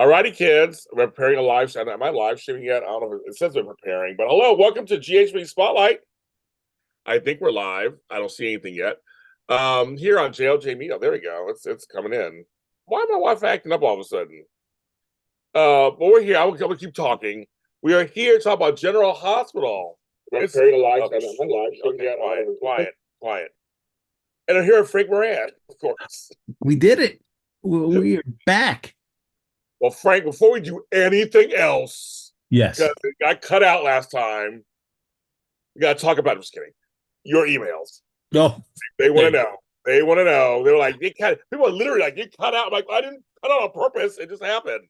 Alrighty, kids. We're preparing a live show. Am I live streaming yet? I don't know if it says we're preparing, but hello, welcome to GHB Spotlight. I think we're live. I don't see anything yet. Here on JLJ Media. There we go. It's coming in. Why am my wife acting up all of a sudden? But we're here. I'm gonna keep talking. We are here to talk about General Hospital. We're preparing a live show. Am I live streaming yet? Quiet. And I'm here with Frank Moran, of course. We did it. We are back. Well, Frank, before we do anything else, Yes. because it got cut out last time, we got to talk about, I'm just kidding, your emails. No. They want to know. They want to know. They're like, people are literally like, you cut out. I'm like, I didn't cut out on purpose. It just happened.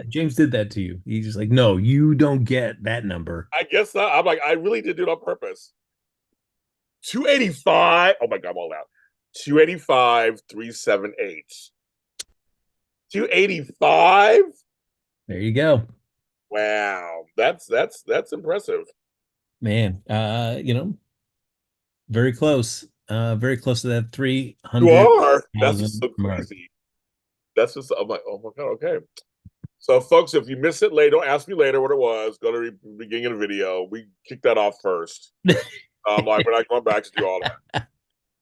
James did that to you. He's just like, no, you don't get that number. I guess not. I'm like, I really did do it on purpose. 285. Oh my God, I'm all out. 285, 378. 285. There you go. Wow, that's impressive, man. Very close. Very close to that 300. You are. That's just so mark. crazy. That's just. I'm like, oh my God. Okay. So, folks, if you miss it later, don't ask me later what it was. Go to the beginning of the video. We kicked that off first. Like we're not going back to do all that.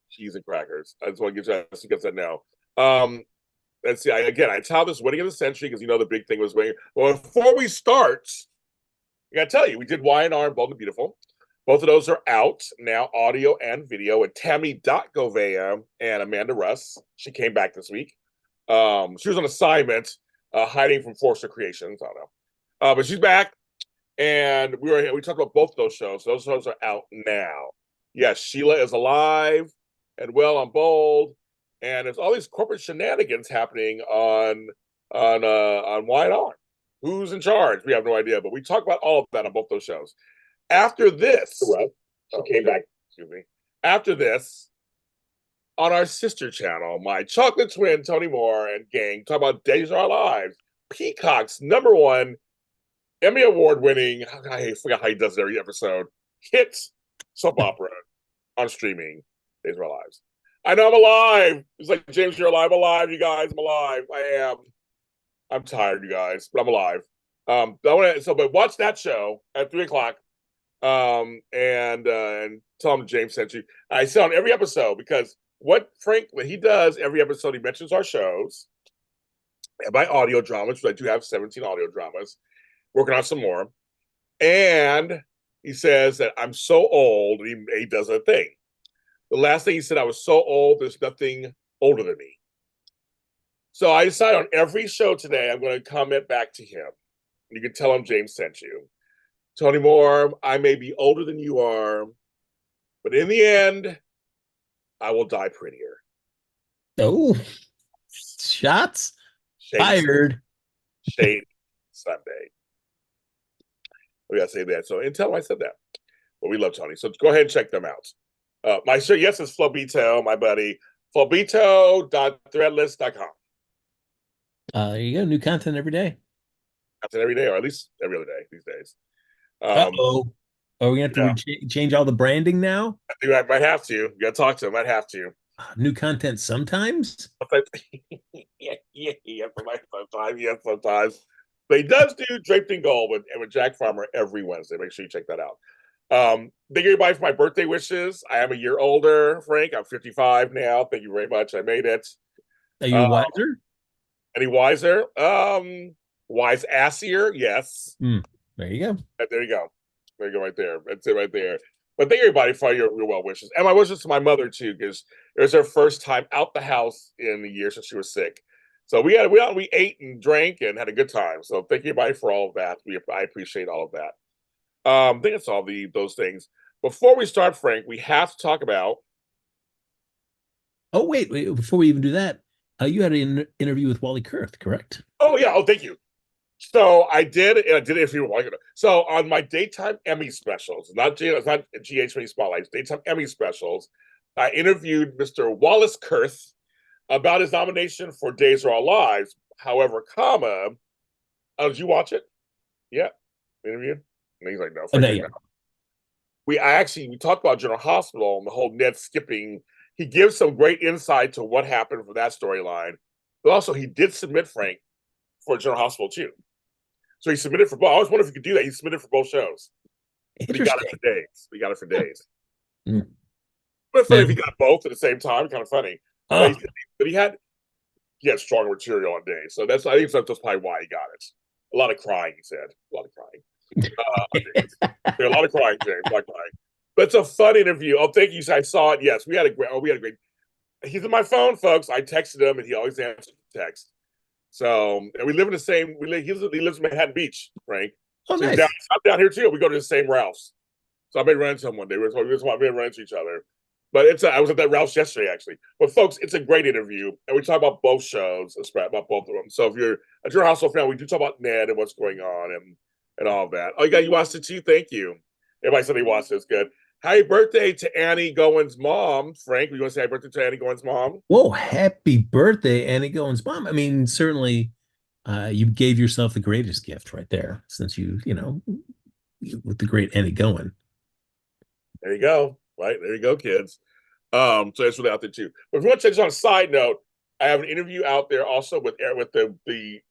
Cheese and crackers. I just want to get that now. Let's see. I titled this "Wedding of the Century" because the big thing was wedding. Well, before we start, I got to tell you, we did Y&R and Bold and Beautiful. Both of those are out now, audio and video. With Tammy Govea and Amanda Russ. She came back this week. She was on assignment, hiding from Forster Creations. I don't know, but she's back, and we talked about both of those shows. Those shows are out now. Yes, Sheila is alive and well on Bold. And there's all these corporate shenanigans happening on Y&R. Who's in charge? We have no idea, but we talk about all of that on both those shows. After this, she came back. Excuse me. After this, on our sister channel, my chocolate twin Tony Moore and gang talk about Days of Our Lives, Peacock's #1 Emmy Award-winning. I forgot how he does it every episode. Hit soap opera on streaming. Days of Our Lives. I know I'm alive. It's like, James, you're alive. I'm alive, you guys. I'm alive. I am. I'm tired, you guys, but I'm alive. But watch that show at 3:00. And tell him James sent you. I say on every episode, because what he does every episode, he mentions our shows and my audio dramas, which I do have 17 audio dramas, working on some more. And he says that I'm so old. He does a thing. The last thing he said, I was so old, there's nothing older than me. So I decided on every show today, I'm going to comment back to him. You can tell him James sent you. Tony Moore, I may be older than you are, but in the end, I will die prettier. Oh, shots fired. Shade Sunday. We got to say that. So, and tell him I said that. But we love Tony. So go ahead and check them out. My show, yes, is Flobito, my buddy. Flobito.threadless.com. There you go. New content every day. Content every day, or at least every other day these days. Uh-oh. Are we going to have to change all the branding now? I think I might have to. You got to talk to him. I'd have to. New content sometimes? Sometimes. But he does do Draped in Gold with Jack Farmer every Wednesday. Make sure you check that out. Thank you, everybody, for my birthday wishes. I am a year older, Frank. I'm 55 now. Thank you very much. I made it. Are you wiser? Any wiser? Wise assier? Yes. There you go. There you go. There you go, right there. That's it right there. But thank you, everybody, for your well wishes. And my wishes to my mother, too, because it was her first time out the house in a year since she was sick. So we ate and drank and had a good time. So thank you, everybody, for all of that. I appreciate all of that. I think it's all those things. Before we start, Frank, we have to talk about. Oh, wait. Before we even do that, you had an interview with Wally Kurth, correct? Oh, yeah. Oh, thank you. So I did interview with Wally Kurth. So on my daytime Emmy specials, not GHB Spotlights, daytime Emmy specials, I interviewed Mr. Wallace Kurth about his nomination for Days of Our Lives. However, did you watch it? Yeah, interview. And he's like, no. We talked about General Hospital and the whole Ned skipping. He gives some great insight to what happened for that storyline. But also, he did submit, Frank, for General Hospital too. So he submitted for both. I always wondered if he could do that. He submitted for both shows, but he got it Interesting. for days. He got it for days. Mm. But funny Now, if he got both at the same time. Kind of funny. But oh, he had strong material on days. So that's I think that's probably why he got it. A lot of crying, he said. A lot of crying. A lot of crying, James. A lot of crying. But it's a fun interview. Oh, thank you. I saw it. Yes, we had a great. Oh, we had a great. He's in my phone, folks. I texted him, and he always answers the text. So, and we live in the same. He lives in Manhattan Beach, Frank. oh, So nice. I'm down here too. We go to the same Ralph's. So I may run into him one day. We just want to run into each other. But I was at that Ralph's yesterday, actually. But folks, it's a great interview, and we talk about both shows, about both of them. So if you're a General Household fan, we do talk about Ned and what's going on and all of that. Oh, you watched it too? Thank you. Everybody said they watched it. It's good. Happy birthday to Annie Gowen's mom, Frank. You want to say happy birthday to Annie Gowen's mom? Whoa, happy birthday, Annie Gowen's mom. I mean, certainly, you gave yourself the greatest gift right there, since with the great Annie Gowen. There you go. Right there you go, kids. So that's really out there too. But if you want to check this on a side note, I have an interview out there also with the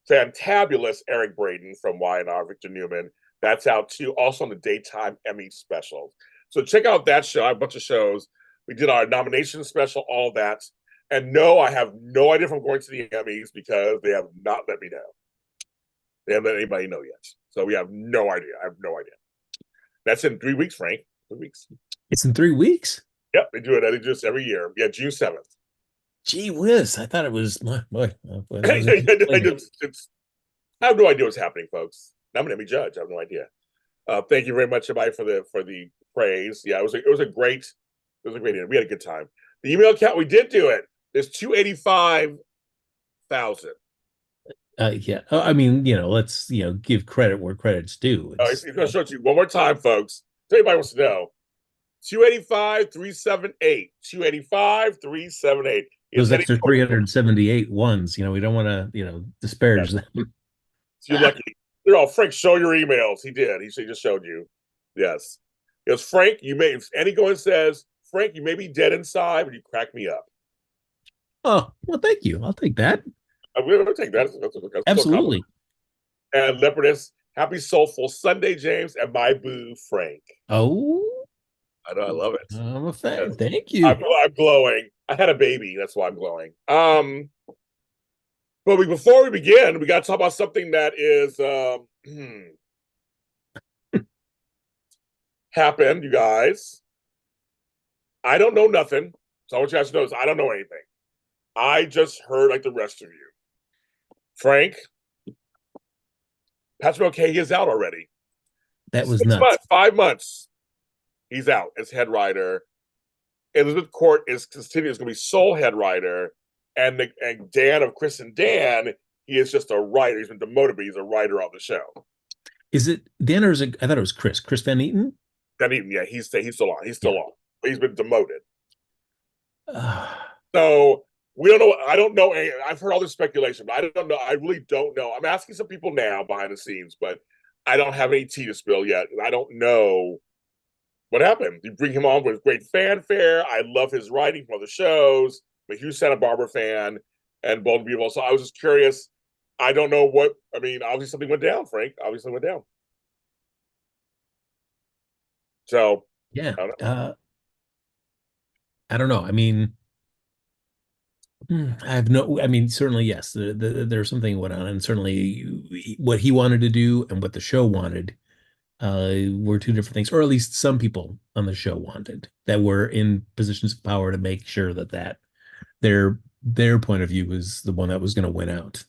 fantabulous Eric Braden from Y&R, Victor Newman. That's out too, also on the daytime Emmy specials. So check out that show. I have a bunch of shows. We did our nomination special, all that. And no, I have no idea if I'm going to the Emmys because they have not let me know. They haven't let anybody know yet. So we have no idea. I have no idea. That's in 3 weeks, Frank. 3 weeks. It's in 3 weeks. Yep, they do it. They do this every year. Yeah, June 7th. Gee whiz! I thought it was boy. I have no idea what's happening, folks. I'm an Emmy judge. I have no idea. Thank you very much, everybody, for the praise. Yeah, it was a great interview. We had a good time. The email count, we did do it. There's 285,000. Yeah. I mean, let's give credit where credit's due. It's going to show it to you one more time, folks. If anybody wants to know, 285,378. 285,378. Those extra 378 ones, we don't want to, disparage them. So you're lucky. They're all, Frank, show your emails. He did. He just showed you. Yes. Because Frank, if Annie Gowen says, Frank, you may be dead inside, but you crack me up. Oh, well, thank you. I'll take that. I'm going to take that. That's absolutely. And Leopardess, happy soulful Sunday, James, and my boo, Frank. Oh. I know, I love it. I'm a fan. Yes. Thank you. I'm glowing. I had a baby. That's why I'm glowing. But before we begin, we got to talk about something that is happened, you guys. I don't know nothing. So I want you guys to know is I don't know anything. I just heard like the rest of you. Frank, Patrick McKay is out already. That was nuts. 5 months. He's out as head writer. Elizabeth Court is going to be sole head writer. And Dan of Chris and Dan, he is just a writer. He's been demoted, but he's a writer on the show. Is it Dan or I thought it was Chris Van Eaton? Van Eaton, yeah, he's still on. He's still on. But he's been demoted. So we don't know. I don't know. I've heard all this speculation, but I don't know. I really don't know. I'm asking some people now behind the scenes, but I don't have any tea to spill yet. I don't know what happened. You bring him on with great fanfare. I love his writing from other shows. I'm a huge Santa Barbara fan and Bold and Beautiful. So I was just curious. I don't know what. I mean, obviously something went down, Frank. Obviously went down. So yeah, I don't know. I mean, I have no. I mean, certainly yes. There's something went on, and certainly what he wanted to do and what the show wanted were two different things, or at least some people on the show wanted that were in positions of power to make sure that their point of view was the one that was going to win out,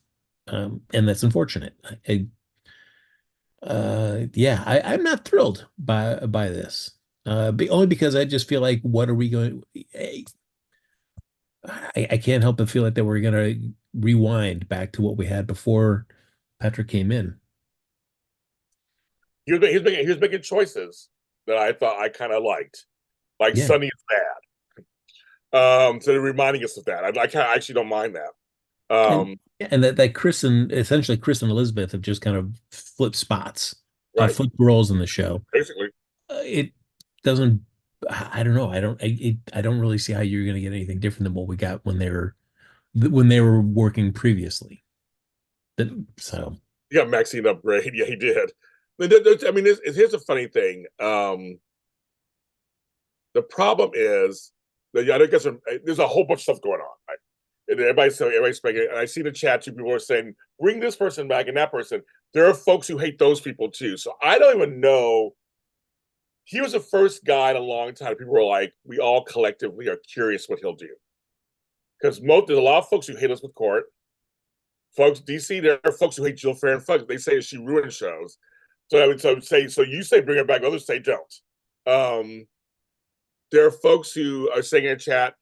and that's unfortunate. I'm not thrilled by this, only because I just feel like, what are we going? I can't help but feel like that we're going to rewind back to what we had before Patrick came in. He was making choices that I thought I kind of liked, like Sunny is bad. So they're reminding us of that. I actually don't mind that. And that Chris and Elizabeth have just kind of flipped spots, right. Flipped roles in the show. Basically, it doesn't. I don't know. I don't really see how you're going to get anything different than what we got when they were working previously. So He got Maxine upgrade. Yeah, he did. I mean, here's a funny thing. The problem is that I guess there's a whole bunch of stuff going on. Right? And everybody's speculating. And I see the chat too. People are saying, "Bring this person back and that person." There are folks who hate those people too. So I don't even know. He was the first guy in a long time. People were like, "We all collectively are curious what he'll do." Because there's a lot of folks who hate us with Court. Folks, DC, there are folks who hate Jill Farron Fugg. They say she ruined shows. So I would say, so you say bring her back, others say don't. Um, there are folks who are saying in chat,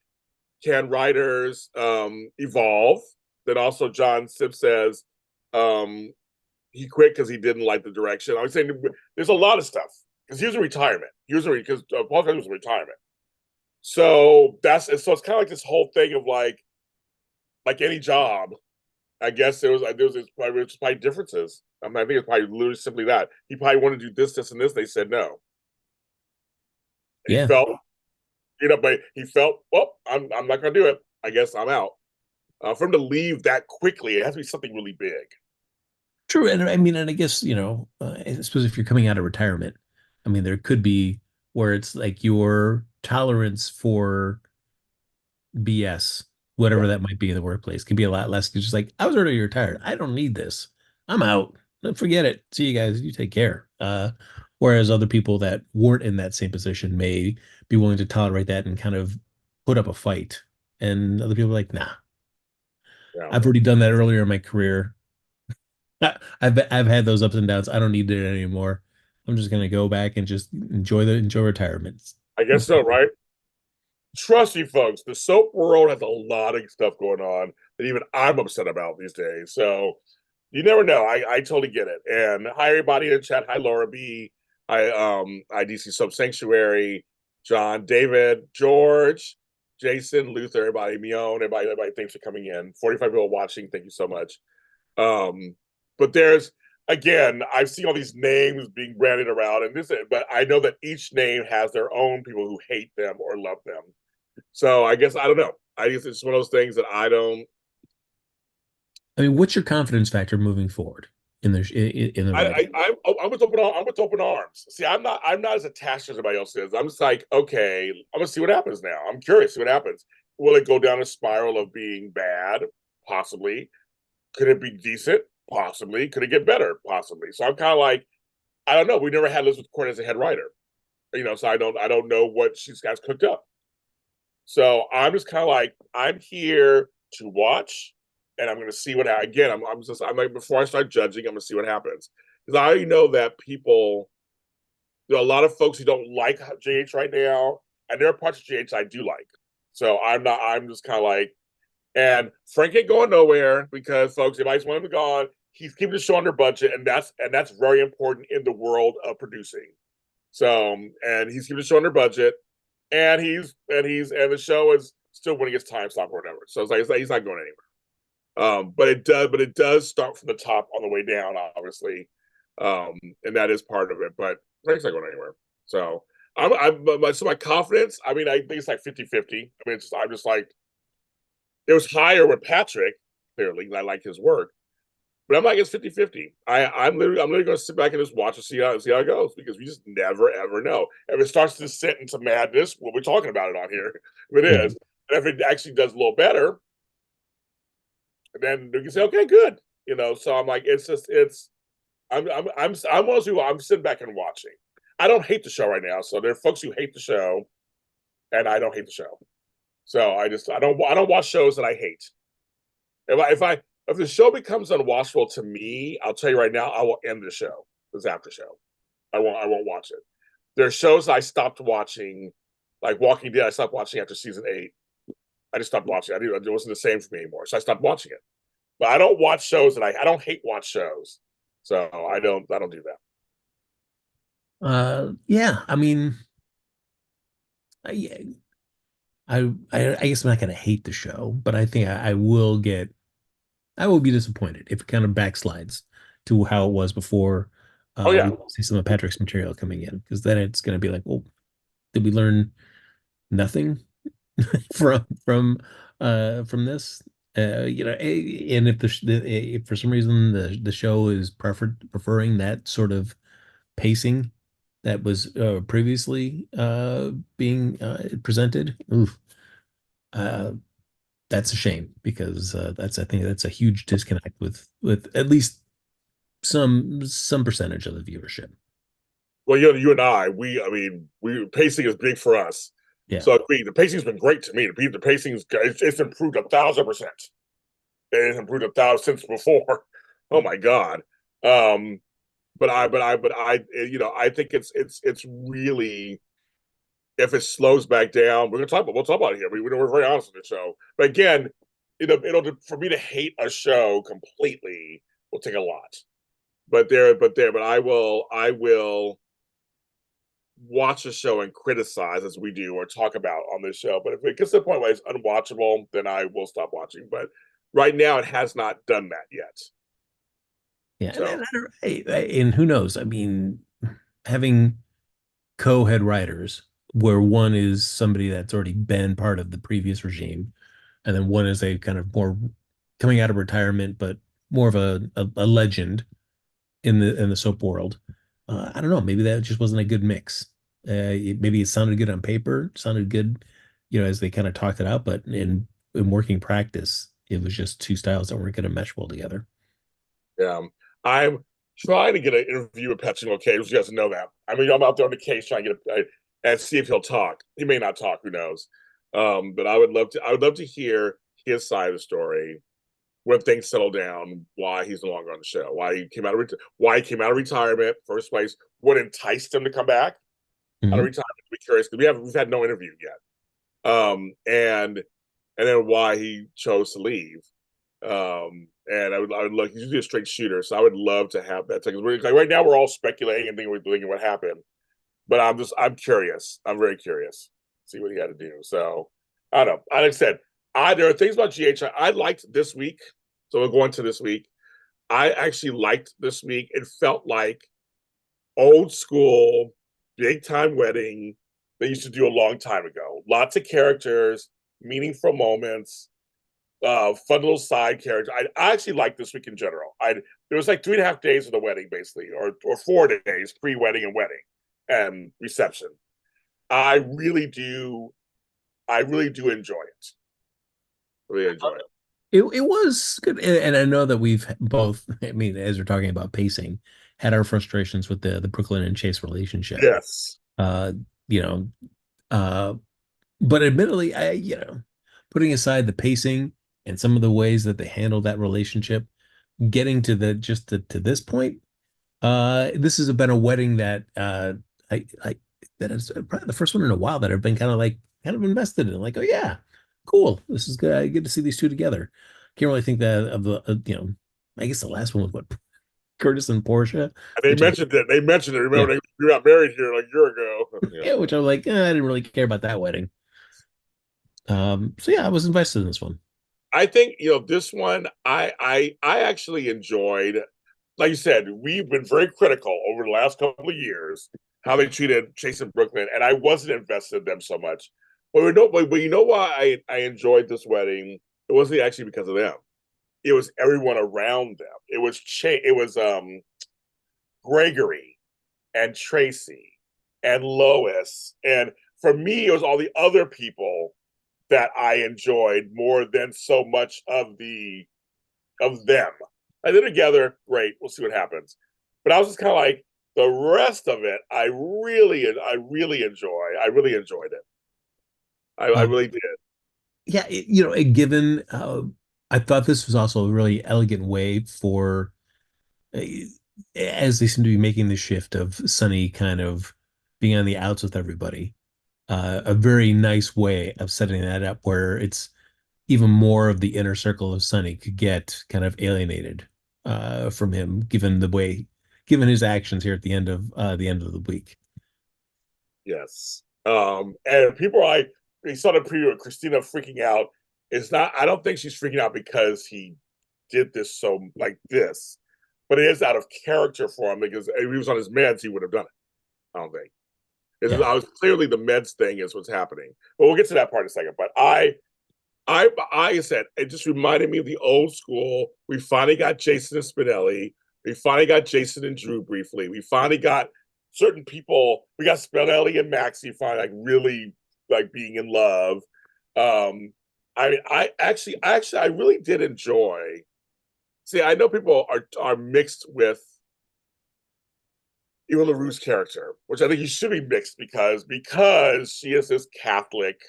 can writers evolve? Then also John Sip says he quit because he didn't like the direction. I was saying there's a lot of stuff because he was in retirement. Because Paul Craig was in retirement. So it's kind of like this whole thing of like any job. I guess there was probably differences. I think it's probably literally simply that he probably wanted to do this, and this. They said no. And he yeah, felt, but he felt, well, I'm not going to do it. I guess I'm out. For him to leave that quickly, it has to be something really big. true. And I mean, and I guess, I suppose if you're coming out of retirement, I mean, there could be where it's like your tolerance for BS, Yeah, whatever that might be in the workplace, can be a lot less. It's just like, I was already retired. I don't need this. I'm out. Forget it. See you guys. You take care. Whereas other people that weren't in that same position may be willing to tolerate that and kind of put up a fight. And other people are like, nah, yeah. I've already done that earlier in my career. I've had those ups and downs. I don't need it anymore. I'm just gonna go back and just enjoy retirement. I guess so, right? Trust you, folks. The soap world has a lot of stuff going on that even I'm upset about these days. So you never know. I totally get it. And hi everybody in the chat. Hi Laura B. Hi DC Soap Sanctuary, John, David, George, Jason, Luther, everybody, Mion, everybody. Thanks for coming in. 45 people watching. Thank you so much. But there's again, I've seen all these names being branded around, but I know that each name has their own people who hate them or love them. So I guess I don't know. I guess it's one of those things that I don't. I mean, what's your confidence factor moving forward in the writing? I'm with open arms. See, I'm not as attached as everybody else is. I'm just like, okay, I'm gonna see what happens now. I'm curious, see what happens. Will it go down a spiral of being bad? Possibly. Could it be decent? Possibly. Could it get better? Possibly. So I'm kind of like, I don't know. We never had Elizabeth Court as a head writer, so I don't know what she's got cooked up. So I'm just kind of like, I'm here to watch, and I'm going to see what. Again, I'm like, before I start judging, I'm going to see what happens because I already know that people. There are a lot of folks who don't like JH right now, and there are parts of JH I do like. So I'm not. I'm just kind of like, and Frank ain't going nowhere because folks, if I just want him to go on, he's keeping the show under budget, and that's very important in the world of producing. So, and he's keeping the show under budget, and the show is still winning its time slot or whatever. So it's like he's not going anywhere. But it does start from the top on the way down, obviously, and that is part of it. But Frank's not going anywhere. So my confidence. I mean, I think it's like 50-50. I mean, I'm just like it was higher with Patrick. Clearly, I like his work. But I'm like, it's 50-50. I'm literally going to sit back and just watch and see how it goes because we just never, ever know. If it starts to descend into madness, well, we're talking about it on here. If it Mhm. is, and if it actually does a little better, then we can say, okay, good. So I'm like, I'm one of those people, I'm sitting back and watching. I don't hate the show right now. So there are folks who hate the show, and I don't hate the show. So I don't watch shows that I hate. If the show becomes unwatchable to me, I'll tell you right now, I will end the show. This after show. I won't watch it. There are shows I stopped watching, like Walking Dead. I stopped watching after season 8. I just stopped watching. It wasn't the same for me anymore, so I stopped watching it. But I don't watch shows that I don't hate watch shows, so I don't do that. Yeah, I mean, I, I guess I'm not gonna hate the show, but I think I will be disappointed if it kind of backslides to how it was before Oh yeah, we see some of Patrick's material coming in, because then it's gonna be like, well, did we learn nothing from from this? And if for some reason the show is preferring that sort of pacing that was previously being presented, oof, uh, that's a shame because I think that's a huge disconnect with at least some percentage of the viewership. Well, you and I mean, we pacing is big for us. Yeah. So I agree. The pacing's been great to me. The pacing's it's improved 1,000%. It's improved 1,000 since before. Oh my god. Um, but I, I think it's really, if it slows back down, we'll talk about it here. We're very honest with the show. But again, it'll for me to hate a show completely will take a lot. But I will watch a show and criticize as we do or talk about on this show. But if it gets to the point where it's unwatchable, then I will stop watching. But right now, it has not done that yet. Yeah, So and who knows? I mean, having co-head writers where one is somebody that's already been part of the previous regime, and then one is a kind of more coming out of retirement, but more of a legend in the soap world. I don't know. Maybe that just wasn't a good mix. Maybe it sounded good on paper, sounded good, as they kind of talked it out, but in working practice, it was just two styles that weren't going to mesh well together. yeah, I'm trying to get an interview with Patrick O'Kane. You guys know that. I mean, I'm out there on the case trying to get and see if he'll talk. He may not talk. Who knows? But I would love to. I would love to hear his side of the story when things settle down. Why he's no longer on the show? Why he came out of retirement first place? What enticed him to come back out of Mhm. retirement? To be curious because we've had no interview yet. And then why he chose to leave. And I would look. He's usually a straight shooter, so I would love to have that. Because like right now, we're all speculating and thinking what happened. But I'm curious. I'm very curious. See what he had to do. So I don't know. Like I said, there are things about GH I liked this week. So we'll go into this week. I actually liked this week. It felt like old school, big time wedding they used to do a long time ago. Lots of characters, meaningful moments, fun little side character. I actually like this week in general. There was like 3.5 days of the wedding, basically, or 4 days pre-wedding and wedding and reception. I really do. I really do enjoy it. Really enjoy it. It was good, and I know that we've both. I mean, as we're talking about pacing, had our frustrations with the Brooklyn and Chase relationship. Yes. Uh, you know, uh, but admittedly, putting aside the pacing and some of the ways that they handled that relationship, getting to to this point, this has been a wedding that I that is probably the first one in a while that I've been kind of invested in. Like, oh yeah, cool. This is good. I get to see these two together. Can't really think that of I guess the last one was what Curtis and Portia, And they which is mentioned it. They mentioned it. yeah, Remember, they got married here like a year ago. Yeah. yeah, which I'm like, I didn't really care about that wedding. So yeah, I was invested in this one. I think this one. I actually enjoyed. Like you said, we've been very critical over the last couple of years how they treated Chase and Brooklyn, and I wasn't invested in them so much. But you know why I enjoyed this wedding? It wasn't actually because of them. It was everyone around them. It was Gregory and Tracy and Lois, and for me, it was all the other people that I enjoyed more than so much of them. Like they're together, great. We'll see what happens. But I was just kind of like the rest of it. I really enjoy. I really enjoyed it. I Um, really did. yeah, given I thought this was also a really elegant way for uh, as they seem to be making the shift of Sunny kind of being on the outs with everybody. A very nice way of setting that up where it's even more of the inner circle of Sunny could get kind of alienated from him, given his actions here at the end of the week. Yes. And people are like, they saw the preview of Christina freaking out. It's not. I don't think she's freaking out because he did this so like this, but it is out of character for him because if he was on his meds, he would have done it. I don't think. Yeah. I was clearly the meds thing is what's happening. But we'll get to that part in a second. But I said it just reminded me of the old school. We finally got Jason and Spinelli. We finally got Jason and Drew briefly. We finally got certain people. We got Spinelli and Maxie finally like really like being in love. I mean, I really did enjoy. See, I know people are mixed with Eva LaRue's character, which I think he should be mixed because she is this Catholic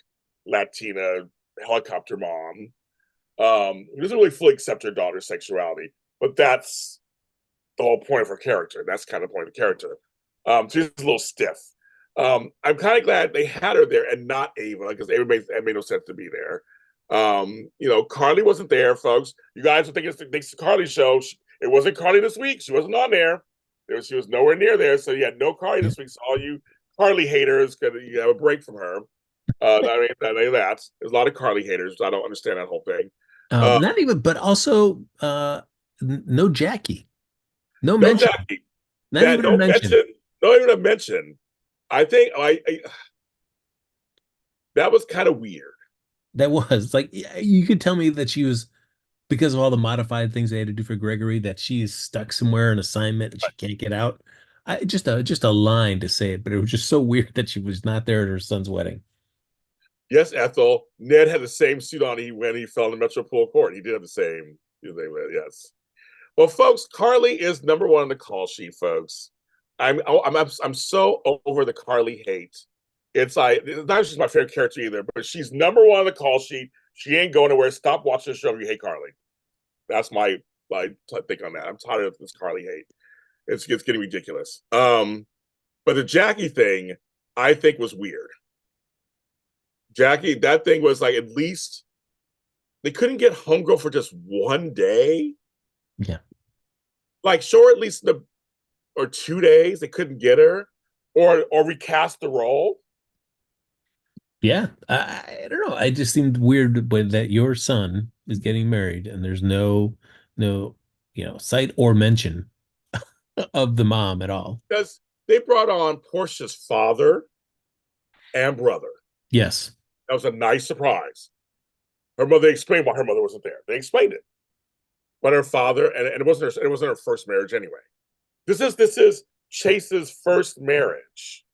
Latina helicopter mom who doesn't really fully accept her daughter's sexuality, but that's the whole point of her character. That's kind of the point of the character. She's a little stiff. I'm kind of glad they had her there and not Ava because it made no sense to be there. Carly wasn't there, folks. You guys are thinking it's the Carly show. It wasn't Carly this week. She wasn't on there. She was nowhere near there. So you had no Carly this week. So all you Carly haters could you have a break from her. There's a lot of Carly haters. I don't understand that whole thing. Not even, but also no Jackie, no No mention, Jackie. not That even a no mention. mention. Not even a mention. I think I that was kind of weird. That was like you could tell me that she was because of all the modified things they had to do for Gregory that she is stuck somewhere in assignment and she can't get out. Just a line to say it, but it was just so weird that she was not there at her son's wedding. Yes, Ethel. Ned had the same suit on when he fell in the Metro Pool Court. He did have the same. Yes. Well, folks, Carly is number one on the call sheet, folks. I'm so over the Carly hate. It's like it's not just my favorite character either, but she's number one on the call sheet. She ain't going anywhere. Stop watching the show if you hate Carly. That's my take on that. I'm tired of this Carly hate. It's getting ridiculous. But the Jackie thing, I think, was weird. Jackie, that thing was like at least they couldn't get Homegirl for just one day. Yeah. Like, sure, at least or 2 days they couldn't get her, or recast the role. Yeah. I don't know. I just seemed weird when that your son is getting married and there's no sight or mention of the mom at all. Because they brought on Portia's father and brother. Yes. That was a nice surprise. Her mother explained why her mother wasn't there. They explained it, but her father and it wasn't her first marriage anyway. This is Chase's first marriage.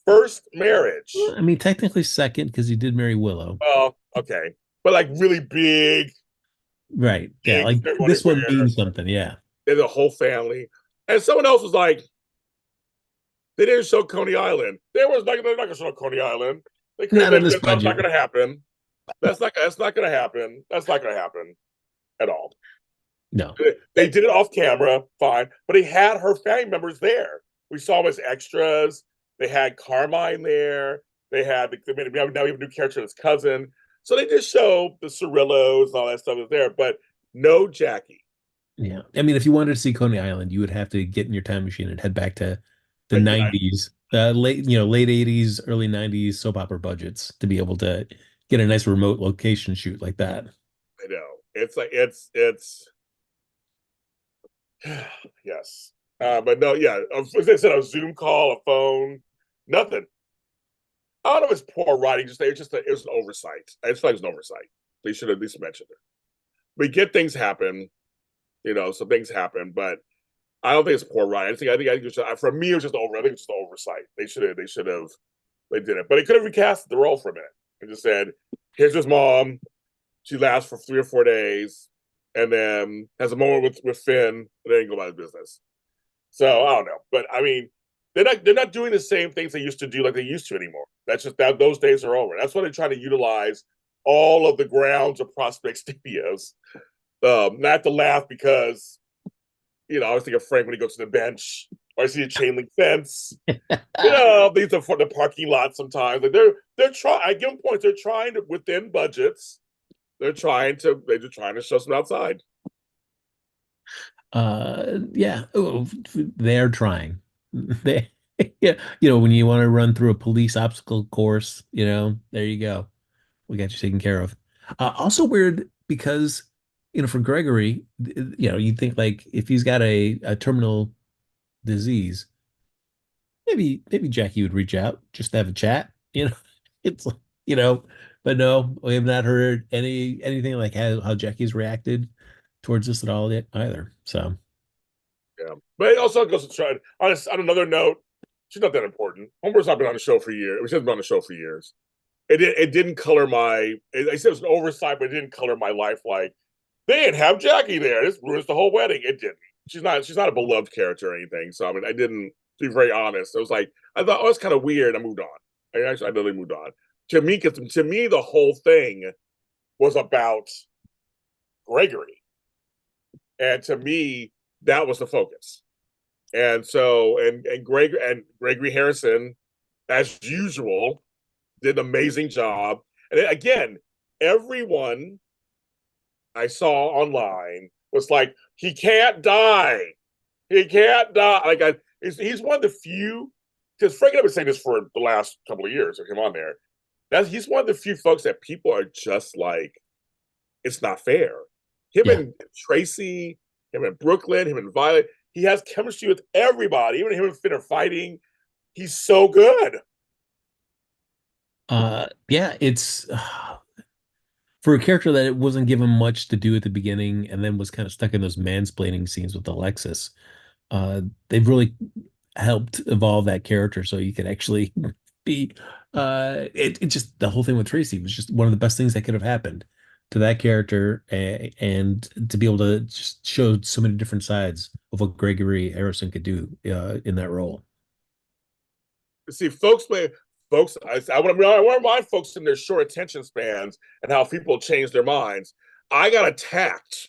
First marriage. Well, I mean, technically second because he did marry Willow. Oh, okay, but like really big. Right. Yeah. Big Like ceremony this one where means something. Yeah. there's a whole family, and someone else was like, they didn't show Coney Island. They're not going to show Coney Island. They could have Not in been. this That's budget. not going to happen. That's not going to happen. That's not going to happen at all. No. They did it off camera, fine, but they had her family members there. We saw them as extras. They had Carmine there. They had now we have a new character, his cousin. So they just show the Cirillos and all that stuff is there, but no Jackie. Yeah. I mean, if you wanted to see Coney Island, you would have to get in your time machine and head back to the Like, 90s, late 80s, early 90s soap opera budgets to be able to get a nice remote location shoot like that. I know. It's like it's yes. But no, yeah. As I said, a Zoom call, a phone, nothing. I don't know if it's poor writing. It was an oversight. I just feel like it was an oversight. They should have at least mentioned it. We get things happen, so things happen, but I don't think it's poor writing. I think it was, for me it was just over. I think it's just an oversight. They did it, but they could have recast the role for a minute and just said, "Here's his mom. She lasts for 3 or 4 days, and then has a moment with Finn, and then go about his business." So I don't know, but I mean, they're not doing the same things they used to do like they used to anymore. That's just that those days are over. That's why they're trying to utilize all of the grounds of Prospect Studios. Not to laugh because I was thinking of Frank when he goes to the bench, or I see a chain link fence. These are for the parking lot sometimes. Like they're trying. I give them points. They're trying to within budgets. They're trying to show some outside. Yeah. Oh, they're trying. They, yeah. When you want to run through a police obstacle course, there you go. We got you taken care of. Also weird because, for Gregory, you think like if he's got a terminal disease, maybe Jackie would reach out just to have a chat. It's you know But no, we have not heard anything like how Jackie's reacted towards this at all yet either. So Yeah, but it also goes to try on another note. She's not that important. Homer's not been on the show for years. She hasn't been on the show for years. It didn't color my. I said it was an oversight, but it didn't color my life. Like they didn't have Jackie there. This ruins the whole wedding. It didn't. She's not a beloved character or anything. So I mean, I didn't. To be very honest, it was like I thought, oh, it's kind of weird. I moved on. I literally moved on. To me, the whole thing was about Gregory, and to me, that was the focus. And so, and Gregory Harrison, as usual, did an amazing job. And again, everyone I saw online was like, he can't die. He can't die. He's one of the few, because Frank and I have been saying this for the last couple of years. I came on there. He's one of the few folks that people are just like, it's not fair. Him yeah. and Tracy, him and Brooklyn, him and Violet, he has chemistry with everybody. Even him and Finn are fighting. He's so good. Yeah, it's for a character that it wasn't given much to do at the beginning and then was kind of stuck in those mansplaining scenes with Alexis. They've really helped evolve that character so you could actually be it just the whole thing with Tracy was just one of the best things that could have happened to that character and to be able to just show so many different sides of what Gregory Harrison could do in that role. See, I want to remind folks in their short attention spans and how people change their minds. I got attacked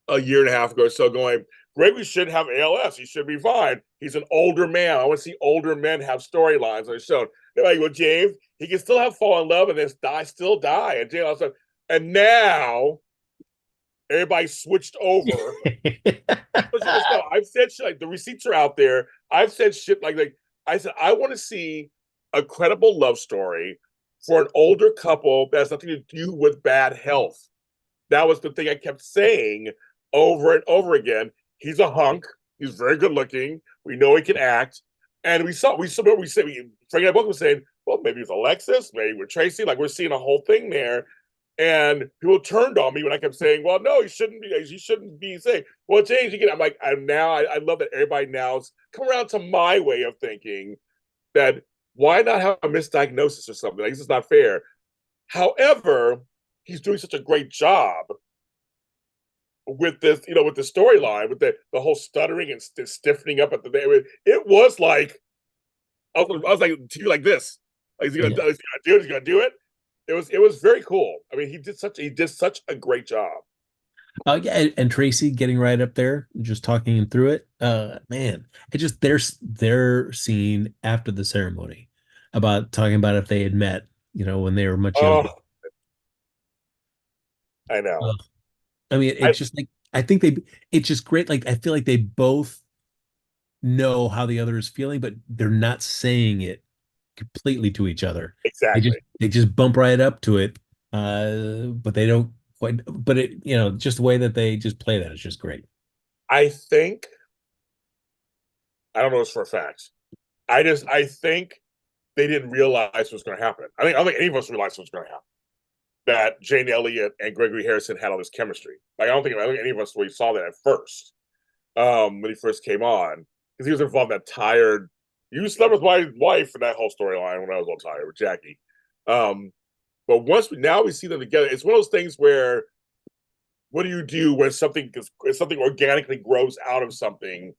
a year and a half ago or so going, Gregory shouldn't have ALS. He should be fine. He's an older man. I want to see older men have storylines on the show. They're like, well, James, he can still have fall in love and then still die. And James, and now everybody switched over. I've said shit like the receipts are out there. I've said shit like I said, I want to see a credible love story for an older couple that has nothing to do with bad health. That was the thing I kept saying over and over again. He's a hunk. He's very good looking. We know he can act. And we said, Frank and I both were saying, well, maybe with Alexis, maybe with Tracy, like we're seeing a whole thing there. And people turned on me when I kept saying, well, no, he shouldn't be saying, well, James, I'm like, I love that everybody now's come around to my way of thinking that why not have a misdiagnosis or something? Like, this is not fair. However, he's doing such a great job with this, with the storyline, with the whole stuttering and stiffening up at the it was like I was like to you like this. Like, he's gonna do it, he's gonna do it. It was very cool. I mean, he did such a great job. Yeah, and Tracy getting right up there, just talking him through it. Man, it just their scene after the ceremony about talking about if they had met, when they were much younger. Oh, I know. I mean, I it's just like it's just great. Like I feel like they both know how the other is feeling, but they're not saying it completely to each other. exactly. They just bump right up to it, but they don't quite. But just the way that they just play that is just great. I think I don't know this for a fact. I think they didn't realize what was going to happen. I don't think any of us realized what was going to happen. That Jane Elliott and Gregory Harrison had all this chemistry. Like I don't think any of us really saw that at first when he first came on because he was involved in that tired. You slept with my wife in that whole storyline when I was all tired with Jackie. But now we see them together. It's one of those things where what do you do when something organically grows out of something?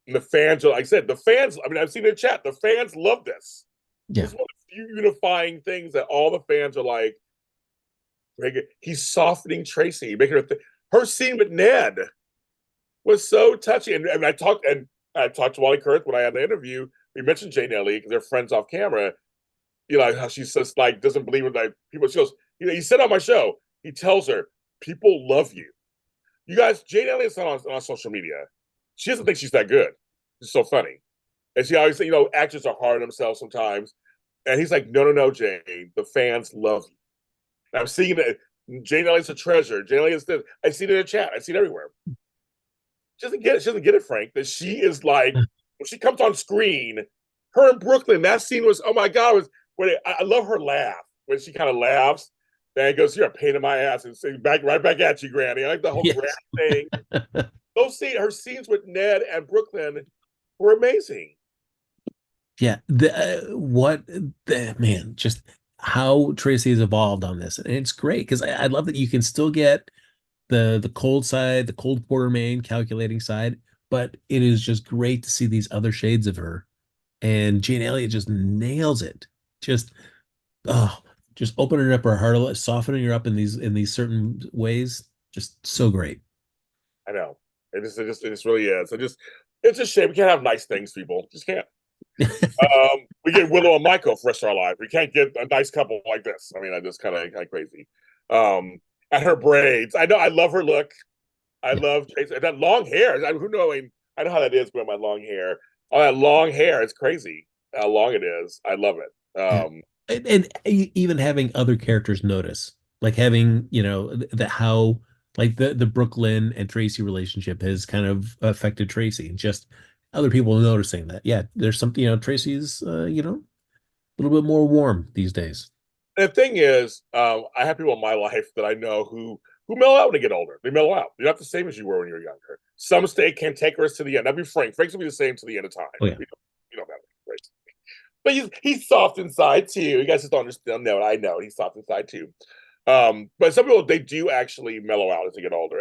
And the fans are, like I said, the fans. I mean, I've seen in the chat. The fans love this. Yeah. It's one of the few unifying things that all the fans are like. He's softening Tracy, making her scene with Ned was so touching. And I talked to Wally Kurth when I had the interview. We mentioned Jane Elliott because they're friends off camera. How she's just like doesn't believe in like people. She goes, he said on my show, he tells her, people love you. You guys, Jane Elliott's not on social media. She doesn't think she's that good. It's so funny. And she always said, actors are hard on themselves sometimes. And he's like, no, Jane, the fans love you. And I'm seeing it. Jane Elliott's a treasure. Jane Elliott's this. I see it in the chat. I see it everywhere. She doesn't get it, Frank. That she is like when she comes on screen. Her in Brooklyn. That scene was oh my god. I love her laugh. when she kind of laughs, then goes, "You're a pain in my ass," and sings right back at you, Granny. I like the whole Yes. Granny thing. Her scenes with Ned and Brooklyn were amazing. Yeah, man, just how Tracy has evolved on this, and it's great because I love that you can still get the cold side, the cold Porter Maine calculating side, but it is just great to see these other shades of her. And Jane Elliott just nails it. Just oh, just opening up her heart, softening her up in these certain ways. Just so great. I know. It just really is. It's a shame we can't have nice things, people. Just can't. We get Willow and Michael for the rest of our life. We can't get a nice couple like this. I mean, I just kind of crazy. Um, and her braids. I know. I love her look. I Yeah. love Jason. That long hair. Who know? I know how that is with my long hair. Oh, that long hair. It's crazy how long it is. I love it. Yeah. And even having other characters notice, like having, the how like the Brooklyn and Tracy relationship has kind of affected Tracy. Just other people noticing that, yeah, there's something, Tracy's, a little bit more warm these days. The thing is, I have people in my life that I know who mellow out when they get older. They mellow out. They're not the same as you were when you were younger. Some stay cantankerous to the end. That'd be Frank. Frank's will be the same to the end of time. Oh yeah. You know that, right? But he's soft inside too. You guys just don't understand. No, I know he's soft inside too. But some people they do actually mellow out as they get older,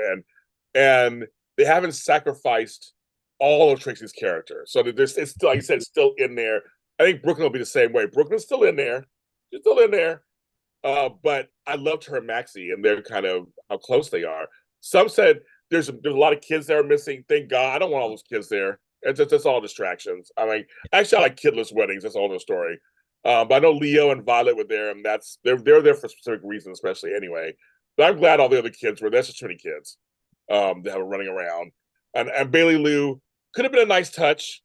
and they haven't sacrificed all of Tracy's character. So it's still, like I said, it's still in there. I think Brooklyn will be the same way. Brooklyn's still in there. She's still in there. But I loved her and Maxie, and they're kind of how close they are. Some said there's a lot of kids that are missing. Thank God, I don't want all those kids there. It's all distractions. I mean, actually, I like kidless weddings. That's a whole other story. But I know Leo and Violet were there, and they're there for specific reasons, especially anyway. But I'm glad all the other kids were. That's just too many kids that have running around. And Bailey Lou could have been a nice touch,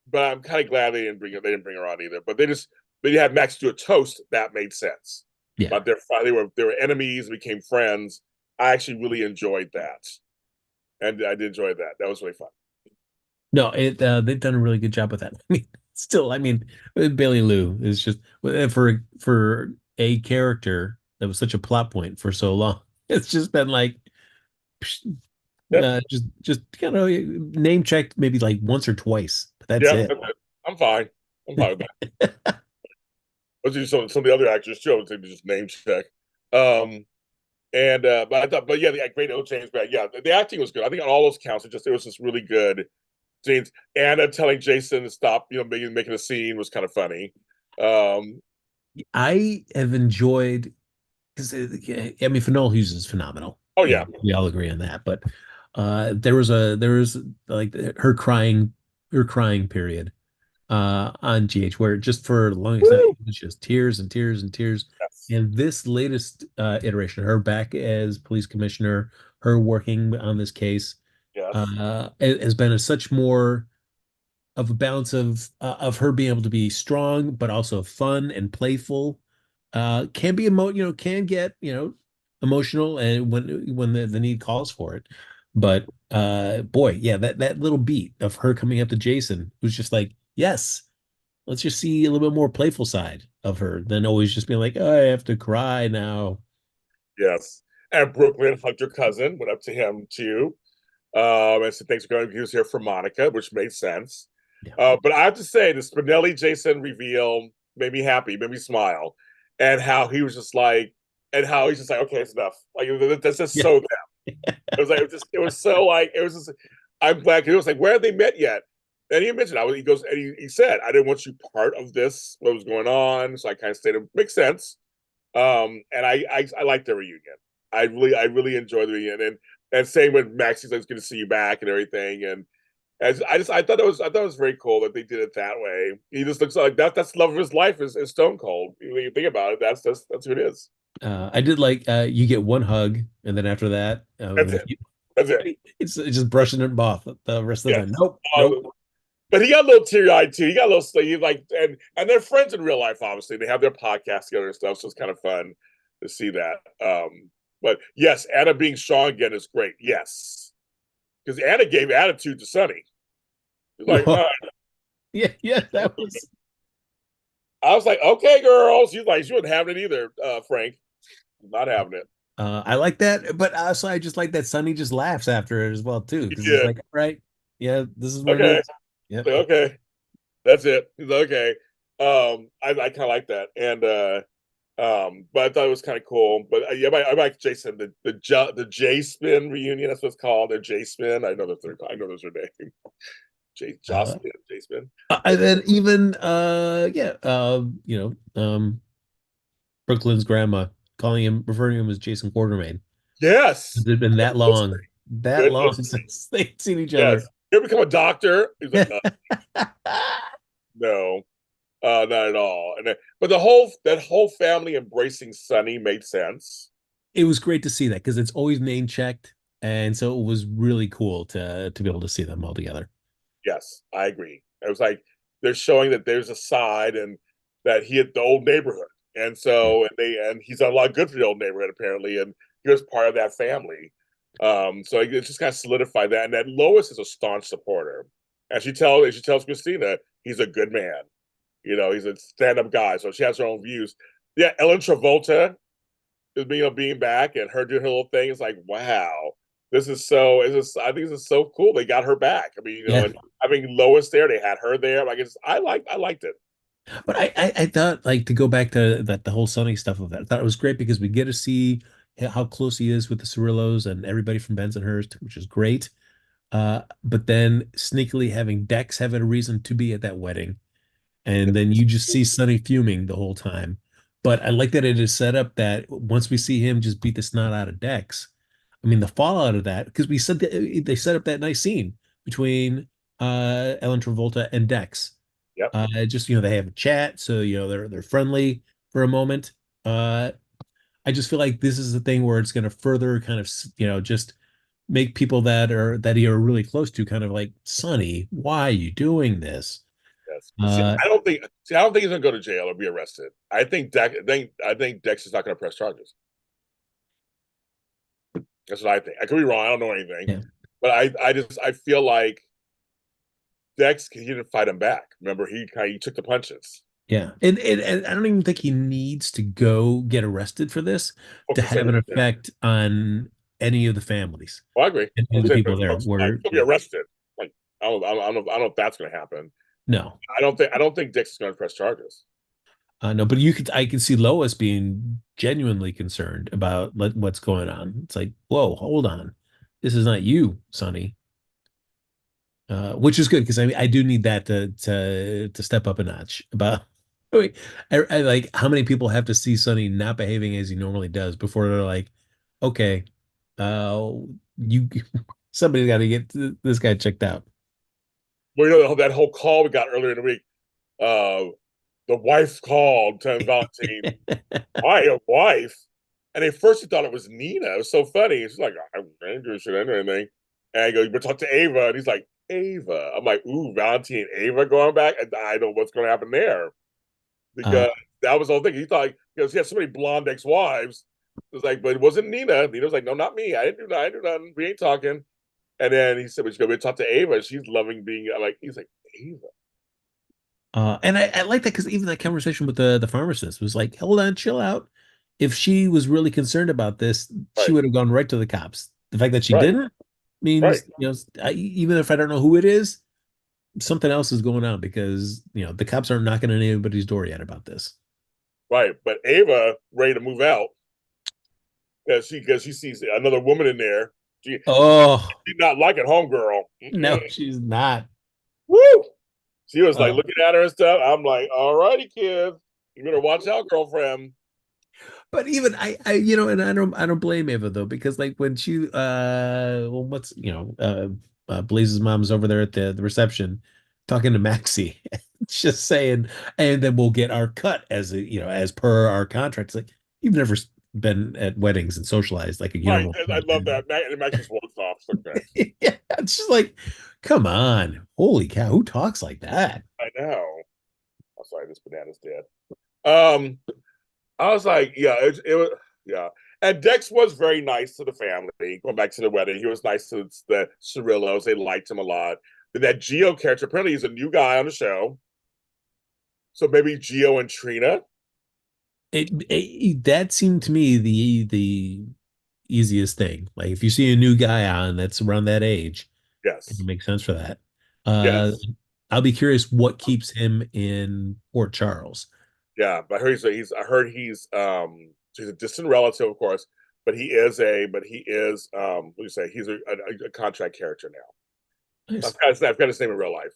but I'm kind of glad they didn't bring her. They didn't bring her on either. But they had Max do a toast that made sense. Yeah. But they were enemies, became friends. I actually really enjoyed that, and I did enjoy that. That was really fun. No, they've done a really good job with that. I mean, still, I mean, Bailey Lou is just for a character that was such a plot point for so long. It's just been like Yeah, just kind of name checked maybe like once or twice, but that's yeah, it. I'm fine. I'm fine with that. Let's do some of the other actors too. To just name check. Um, but I thought, but yeah, the great old James back. Yeah, the acting was good. I think on all those counts, it was just really good. James Anna telling Jason to stop, making a scene was kind of funny. Um, I have enjoyed because I mean, Finola Hughes is phenomenal. oh yeah, We all agree on that. But there was like her crying period on GH where just for the longest time Woo! it was just tears and tears and tears. Yes, And this latest iteration, her back as police commissioner, her working on this case, yes, has been a such more of a balance of her being able to be strong but also fun and playful. Can be can get emotional and when the need calls for it. But boy, yeah, that little beat of her coming up to Jason was just like, yes, let's just see a little bit more playful side of her than always just being like, oh, I have to cry now. yes. And Brooklyn hugged her cousin, went up to him too, and said thanks for going. He was here for Monica, which made sense. Yeah. But I have to say, the Spinelli Jason reveal made me happy, made me smile, and how he was just like, and how he's just like, okay, it's enough. Like that's just Yeah. so them. It was like it was so like it was just. I'm glad it was like where have they met yet? And he mentioned he goes and he said I didn't want you part of this what was going on, so I kind of stated makes sense. And I like the reunion. I really enjoyed the reunion, and same with Max. He's like, it's good to see you back and everything. And as I thought it was very cool that they did it that way. He just looks like that's the love of his life is Stone Cold. When you think about it, that's who it is. I did like you get one hug, and then after that, That's it. That's it. it's just brushing it off the rest of the Yeah. time. Nope, Uh, nope. but he got a little teary eyed too. He got a little he like and they're friends in real life. Obviously, they have their podcast together and stuff, so it's kind of fun to see that. But yes, Anna being strong again is great. Yes, because Anna gave attitude to Sonny. Like, Yeah, yeah, that was. I was like, okay, girl. She's like, she wasn't having it either, Frank. Not having it. I like that, but also I just like that Sonny just laughs after it as well too, He because it's did. like, right, yeah, this is what it Okay. is. Yep. Like, okay. That's it. He's like, okay. I kind of like that. And but I thought it was kind of cool. But yeah, I like Jason, the J Spin reunion, that's what it's called. They're J Spin. I know those are name. J Uh, Jocelyn, J Spin. and then even yeah, Brooklyn's grandma calling him, referring to him as Jason Quartermain. Yes. It's been that Good long listening. since they've seen each other. Yes. You become a doctor? He's like, no, not at all. But that whole family embracing Sonny made sense. It was great to see that because it's always name checked, and so it was really cool to be able to see them all together. Yes, I agree. It was like they're showing that there's a side and that he had the old neighborhood. And so and he's done a lot of good for the old neighborhood apparently, and he was part of that family. So it just kind of solidified that. And that Lois is a staunch supporter. And she tells Christina he's a good man. He's a stand-up guy. So she has her own views. Yeah, Ellen Travolta is being back and her doing her little thing. It's like, wow, I think this is so cool. They got her back. I mean, Yeah, and having Lois there, they had her there. Like I liked it. but I thought like to go back to that the whole Sonny stuff of that. I thought it was great because we get to see how close he is with the Cirillos and everybody from Bensonhurst, which is great. But then sneakily having Dex having a reason to be at that wedding, and then you just see Sonny fuming the whole time. But I like that it is set up that once we see him just beat the snot out of Dex, I mean the fallout of that, because we said that they set up that nice scene between Ellen Travolta and Dex. Yep. Just they have a chat, so they're friendly for a moment. Uh, I just feel like this is the thing where it's going to further kind of just make people that you're really close to kind of like, Sonny, why are you doing this? Yes. Uh, I don't think he's gonna go to jail or be arrested. I think Dex is not gonna press charges. That's what I think. I could be wrong. I don't know anything. yeah, But I feel like Dex he didn't fight him back. Remember, he took the punches. yeah, and I don't even think he needs to go get arrested for this Well, to have an considering that. effect on any of the families Well, I agree. and I'm the saying people there. like Where he'll be arrested. Like I don't know if that's gonna happen. no, I don't think Dix is gonna press charges. no, but I can see Lois being genuinely concerned about what's going on. It's like, whoa, hold on, this is not you, Sonny. Which is good because I mean I do need that to step up a notch. About I like how many people have to see Sonny not behaving as he normally does before they're like, okay, uh, you somebody's got to get this guy checked out. Well, that whole call we got earlier in the week. Uh, the wife called to Valentine. Why a wife? And at first he thought it was Nina. It was so funny. She's like, I'm interested in anything. And I go, you better talk to Ava. And he's like, Ava. I'm like, ooh, Valentine, Ava going back. And I know what's going to happen there Uh, because that was the whole thing. He thought because he had so many blonde ex-wives. It was like, but it wasn't Nina. Nina was like, no, not me. I didn't do that. I didn't do nothing. We ain't talking. And then he said, but you go talk to Ava. She's loving being like, he's like, Ava. and I like that because even that conversation with the pharmacist was like, hold on, chill out. If she was really concerned about this, she Right, would have gone right to the cops. The fact that she right, didn't right, means, even if I don't know who it is, something else is going on because the cops aren't knocking on anybody's door yet about this. right. But Ava ready to move out because she sees another woman in there. Oh She not like it, homegirl. no, she's not. Woo! She was like Uh, looking at her and stuff. I'm like, all righty, kid. You better watch out, girlfriend. but even and I don't blame Ava though because like when she well, what's Blaze's mom's over there at the reception talking to Maxie, just saying, and then we'll get our cut as per our contract. It's like you've never been at weddings and socialized like a Right. normal. I love that. And Max just walks off. It's like, thanks. Yeah, it's just like, come on, holy cow, who talks like that? I know. I'm sorry, this banana's dead. Um, I was like, yeah, it was, yeah. And Dex was very nice to the family. Going back to the wedding, he was nice to the Cirillos. They liked him a lot. But that Geo character, apparently he's a new guy on the show. So maybe Gio and Trina. That seemed to me the easiest thing. Like if you see a new guy on that's around that age, it Yes. makes sense for that. Uh, Yes. I'll be curious what keeps him in Port Charles. Yeah. But I heard he's a distant relative, of course, what do you say? He's a contract character now. Nice. I've got his name in real life.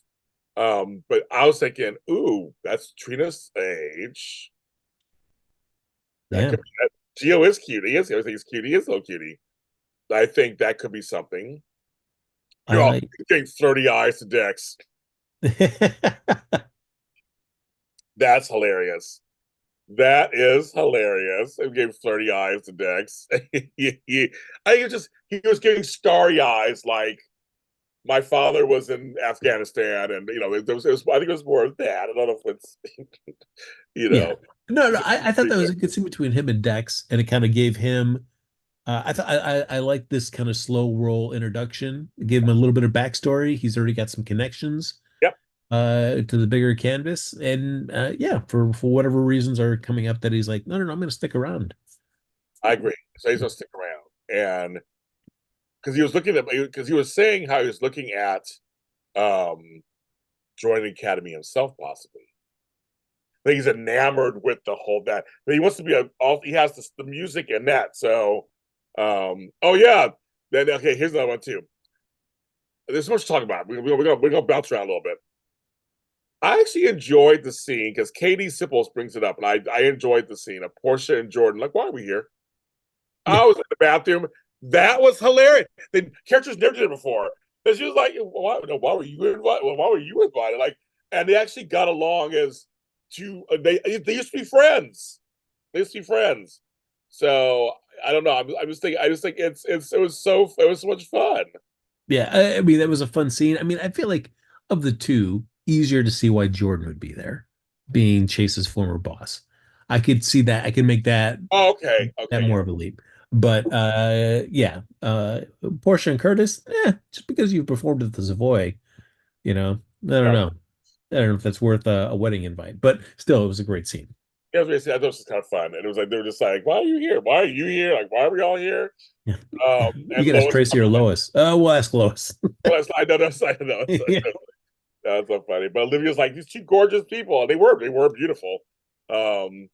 But I was thinking, ooh, that's Trina's age. That Yeah. could be that. Gio is cute. He is. I think he's cute. He is a little cutie. I think that could be something. You know, Uh, getting flirty eyes to Dex. That's hilarious. That is hilarious. He gave flirty eyes to Dex. I think he was giving starry eyes like my father was in Afghanistan, and I think it was more of that. I don't know if it's you yeah. know. No, I thought that was a good scene between him and Dex, and it kind of gave him. I thought I like this kind of slow roll introduction. It gave him a little bit of backstory. He's already got some connections Yep, to the bigger canvas, and yeah, for whatever reasons are coming up that he's like, no, I'm going to stick around. I agree. So he's gonna stick around, and because he was saying how he was looking at um joining the academy himself, possibly. I think he's enamored with the whole that. But he wants to be he has the music in that. So, oh yeah. Then okay, here's another one too. There's so much to talk about. We're gonna bounce around a little bit. I actually enjoyed the scene because Katie Sipples brings it up, and I enjoyed the scene of Portia and Jordan. Like, why are we here? Yeah, I was in the bathroom. That was hilarious. The characters never did it before. And she was like, why were you invited? Why were you invited? Like, and they actually got along as they used to be friends. They used to be friends. So I don't know. I just think it was so much fun. yeah. I mean, that was a fun scene. I mean, I feel like of the two, easier to see why Jordan would be there, being Chase's former boss. I could see that. I could make Oh, okay, that okay, more of a leap. But yeah, Portia and Curtis, just because you performed at the Savoy, I don't yeah. know. I don't know if that's worth a wedding invite, but still, it was a great scene. Yeah, I thought it was kind of fun, and it was like they were just like, "Why are you here? Why are you here? Like, why are we all here?" Yeah. You And can ask Lois, Tracy or Lois. We'll ask Lois. I know, Yeah. that's so funny. But Olivia's like these two gorgeous people, and they were beautiful. Um,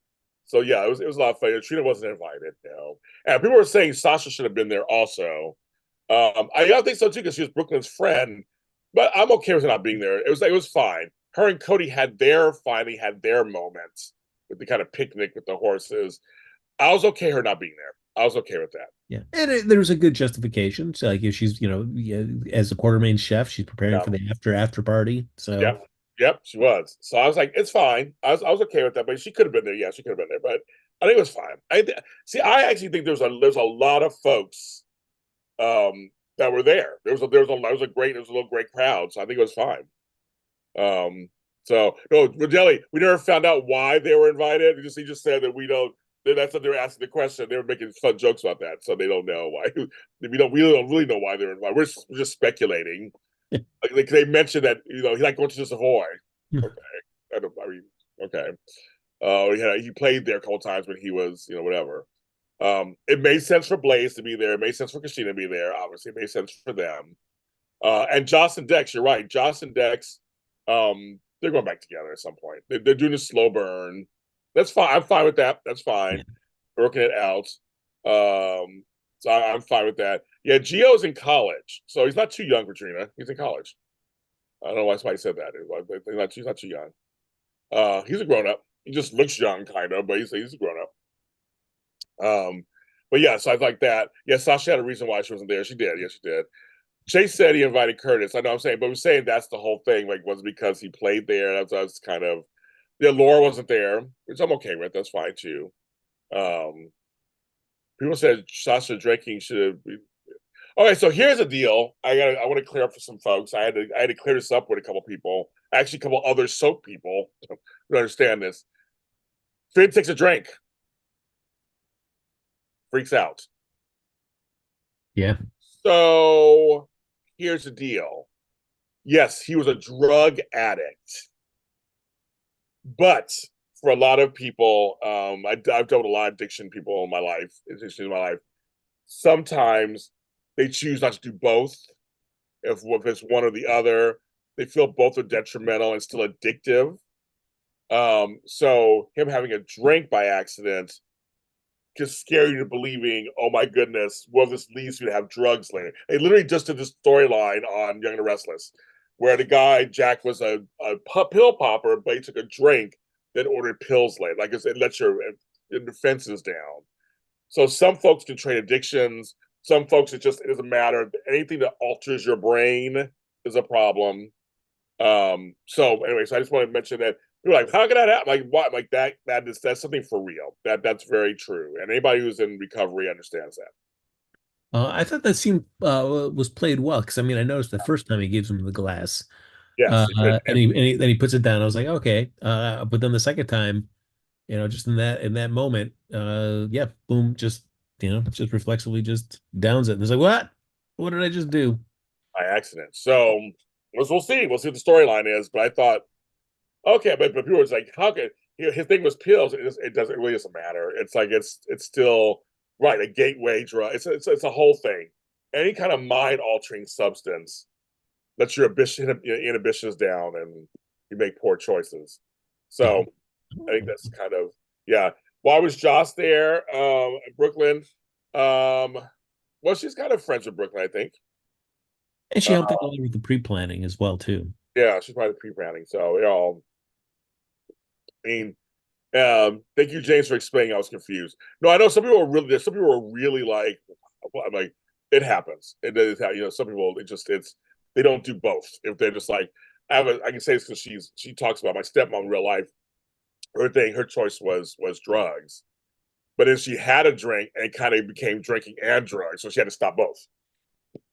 so yeah, it was a lot of fun. Trina wasn't invited, no, and people were saying Sasha should have been there also. I don't think so too because she was Brooklyn's friend, but I'm okay with her not being there. It was fine. Her and Cody finally had their moments with the kind of picnic with the horses. I was okay her not being there. I was okay with that. Yeah, and there's a good justification. So, like, if she's, yeah, as a Quartermain chef, she's preparing Yeah, for the after party. So, yep, yep, she was. So I was like, it's fine. I was okay with that, but she could have been there. Yeah, she could have been there, but I think it was fine. See. I actually think there's a lot of folks that were there. There was a little great crowd. So I think it was fine. So no, Rogelli, we never found out why they were invited. He just said that we don't. That's what they were asking the question. They were making fun jokes about that, so they don't know why. We don't really know why they're invited. We're just speculating. Like they mentioned that he like going to the Savoy. Okay, I don't. I mean, okay. He played there a couple times when he was whatever. It made sense for Blaze to be there. It made sense for Christina to be there. Obviously, it made sense for them. And Joss and Dex, you're right. Joss and Dex, they're going back together at some point. They're doing a slow burn. That's fine. I'm fine with that. That's fine. yeah, Working it out. So I'm fine with that. Yeah, Gio's in college, so he's not too young for Trina. He's in college. I don't know why somebody said that. He's not too young. He's a grown up. He just looks young, kind of, but he's a grown up. But yeah, so I like that. Yeah, Sasha had a reason why she wasn't there. She did. Yeah, she did. Chase said he invited Curtis. I know I'm saying, but we're saying that's the whole thing. Like, was it because he played there? That's kind of Laura wasn't there, which I'm okay with. That's fine too. Um, People said Sasha drinking should have. Okay, so here's a deal. I want to clear up for some folks. I had to clear this up with a couple people, actually, a couple other soap people who understand this. Finn takes a drink, freaks out. yeah. So here's the deal. Yes, he was a drug addict. But for a lot of people, I've dealt with a lot of addiction people in my life, sometimes they choose not to do both. If it's one or the other, they feel both are detrimental and still addictive. So him having a drink by accident can scare you to believing, oh my goodness, well, this leads me to have drugs later. They literally just did this storyline on Young and the Restless, where the guy, Jack, was a pill popper, but he took a drink, then ordered pills later. Like it lets your defenses down. So some folks can train addictions. Some folks, it doesn't matter. Anything that alters your brain is a problem. So anyway, so I just want to mention that you're like, how can that happen? Like what? Like that's something for real. That's very true. And anybody who's in recovery understands that. I thought that scene was played well because I mean I noticed the first time he gives him the glass, Yes. then he puts it down. I was like, okay, but then the second time, just in that moment, yeah, boom, just just reflexively just downs it. And it's like, what did I just do? By accident. So we'll see. We'll see what the storyline is. But I thought, okay, but people was like, how could his thing was pills? It doesn't, it really doesn't matter. It's like it's still right, a gateway drug. It's a whole thing. Any kind of mind altering substance lets your inhibitions down and you make poor choices. So I think that's kind of, yeah. Why was Joss there? Brooklyn. Well, she's kind of friends with Brooklyn, I think. And she Uh, helped out a lot with the pre-planning as well too. yeah, she's probably pre-planning. So, I mean, thank you, James, for explaining. I was confused. No, I know some people are really. Some people are really like, well, I'm like, it happens. Some people it's they don't do both. If they're just like, I can say this because she talks about my stepmom in real life. Her choice was drugs, but then she had a drink and it kind of became drinking and drugs, so she had to stop both.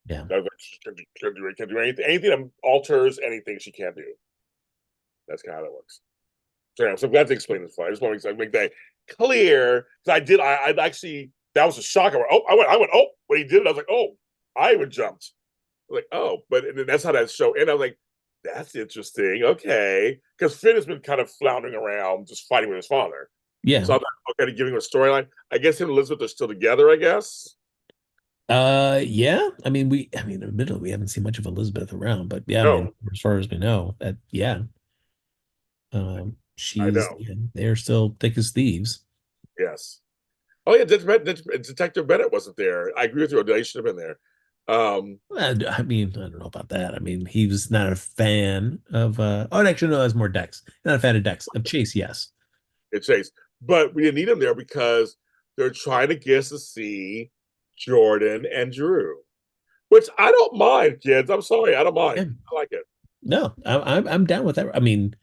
Yeah. She can't do anything that alters anything. She can't do. That's kind of how it works. So I'm glad to explain this. I just want to make that clear because I actually, that was a shock. I went, oh, when he did it, I was like, oh, I even jumped. Like, oh, but and then that's how that show. And I was like, that's interesting. Okay, because Finn has been kind of floundering around, just fighting with his father. Yeah. So I'm like, okay, giving him a storyline. I guess him and Elizabeth are still together. I guess. Yeah. Admittedly, we haven't seen much of Elizabeth around, but yeah, I mean, No, as far as we know, that yeah, I she's know. yeah, they're still thick as thieves. Yes. Oh yeah, Detective Bennett wasn't there. I agree with you. They should have been there. I mean, I don't know about that. I mean, he was not a fan of actually no, that's more Dex. Not a fan of Dex. Of Chase, yes. It Chase, but we didn't need him there because they're trying to get us to see Jordan and Drew, which I don't mind, kids. I'm sorry, I don't mind. Yeah. I like it. No, I'm down with that. I mean,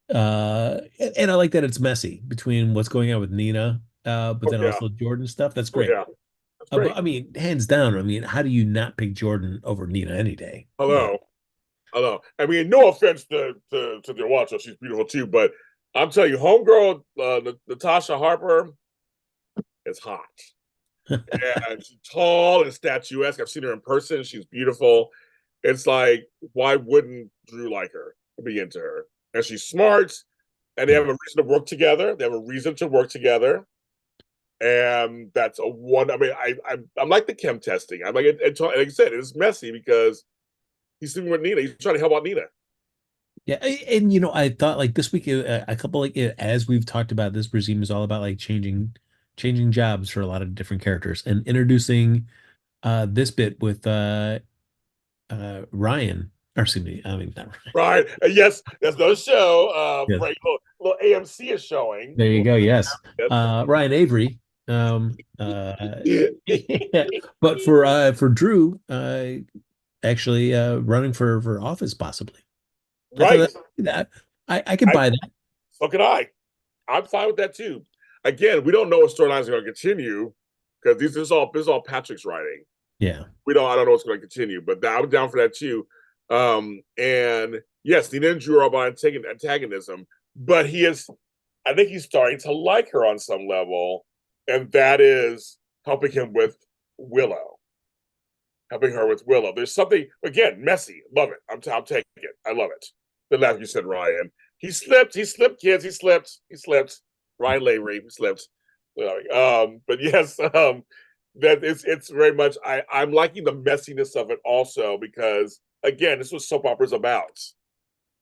and I like that it's messy between what's going on with Nina, but Oh then yeah, also Jordan stuff. That's oh great. yeah, that's But great. I mean, hands down, I mean, how do you not pick Jordan over Nina any day? Yeah. Hello, hello. I mean, no offense to the Watcher, she's beautiful too, but I'm telling you, homegirl Natasha Harper is hot. And she's tall and statuesque. I've seen her in person. She's beautiful. It's like, why wouldn't Drew like her, be into her? And she's smart, and they Yeah. have a reason to work together. They have a reason to work together, and that's a one. I mean, I'm like the chem testing. I'm like, like I said, it's messy because he's sleeping with Nina. He's trying to help out Nina. Yeah, and I thought like this week, a couple like as we've talked about, this regime is all about like changing jobs for a lot of different characters and introducing this bit with Ryan, or excuse me, I mean not Ryan. Right? Yes, there's no show. Yes, Right, little AMC is showing. there you go. Yes, Yes. Ryan Avery. But for Drew, actually running for office possibly. I thought Right. that I could I buy that. So can I. I'm fine with that too. Again, we don't know what storylines are going to continue because this is all Patrick's writing. Yeah. I don't know what's going to continue, but I'm down for that too. And yes, Nina and Drew are about antagonism, but I think he's starting to like her on some level, and that is helping him with Willow, helping her with Willow. There's something again messy. Love it. I'm taking it. I love it. The laugh you said, Ryan. He slipped, kids. He slipped. Ryan Lavery, he slipped. But yes, that it's very much. I'm liking the messiness of it also because again, this was soap operas about.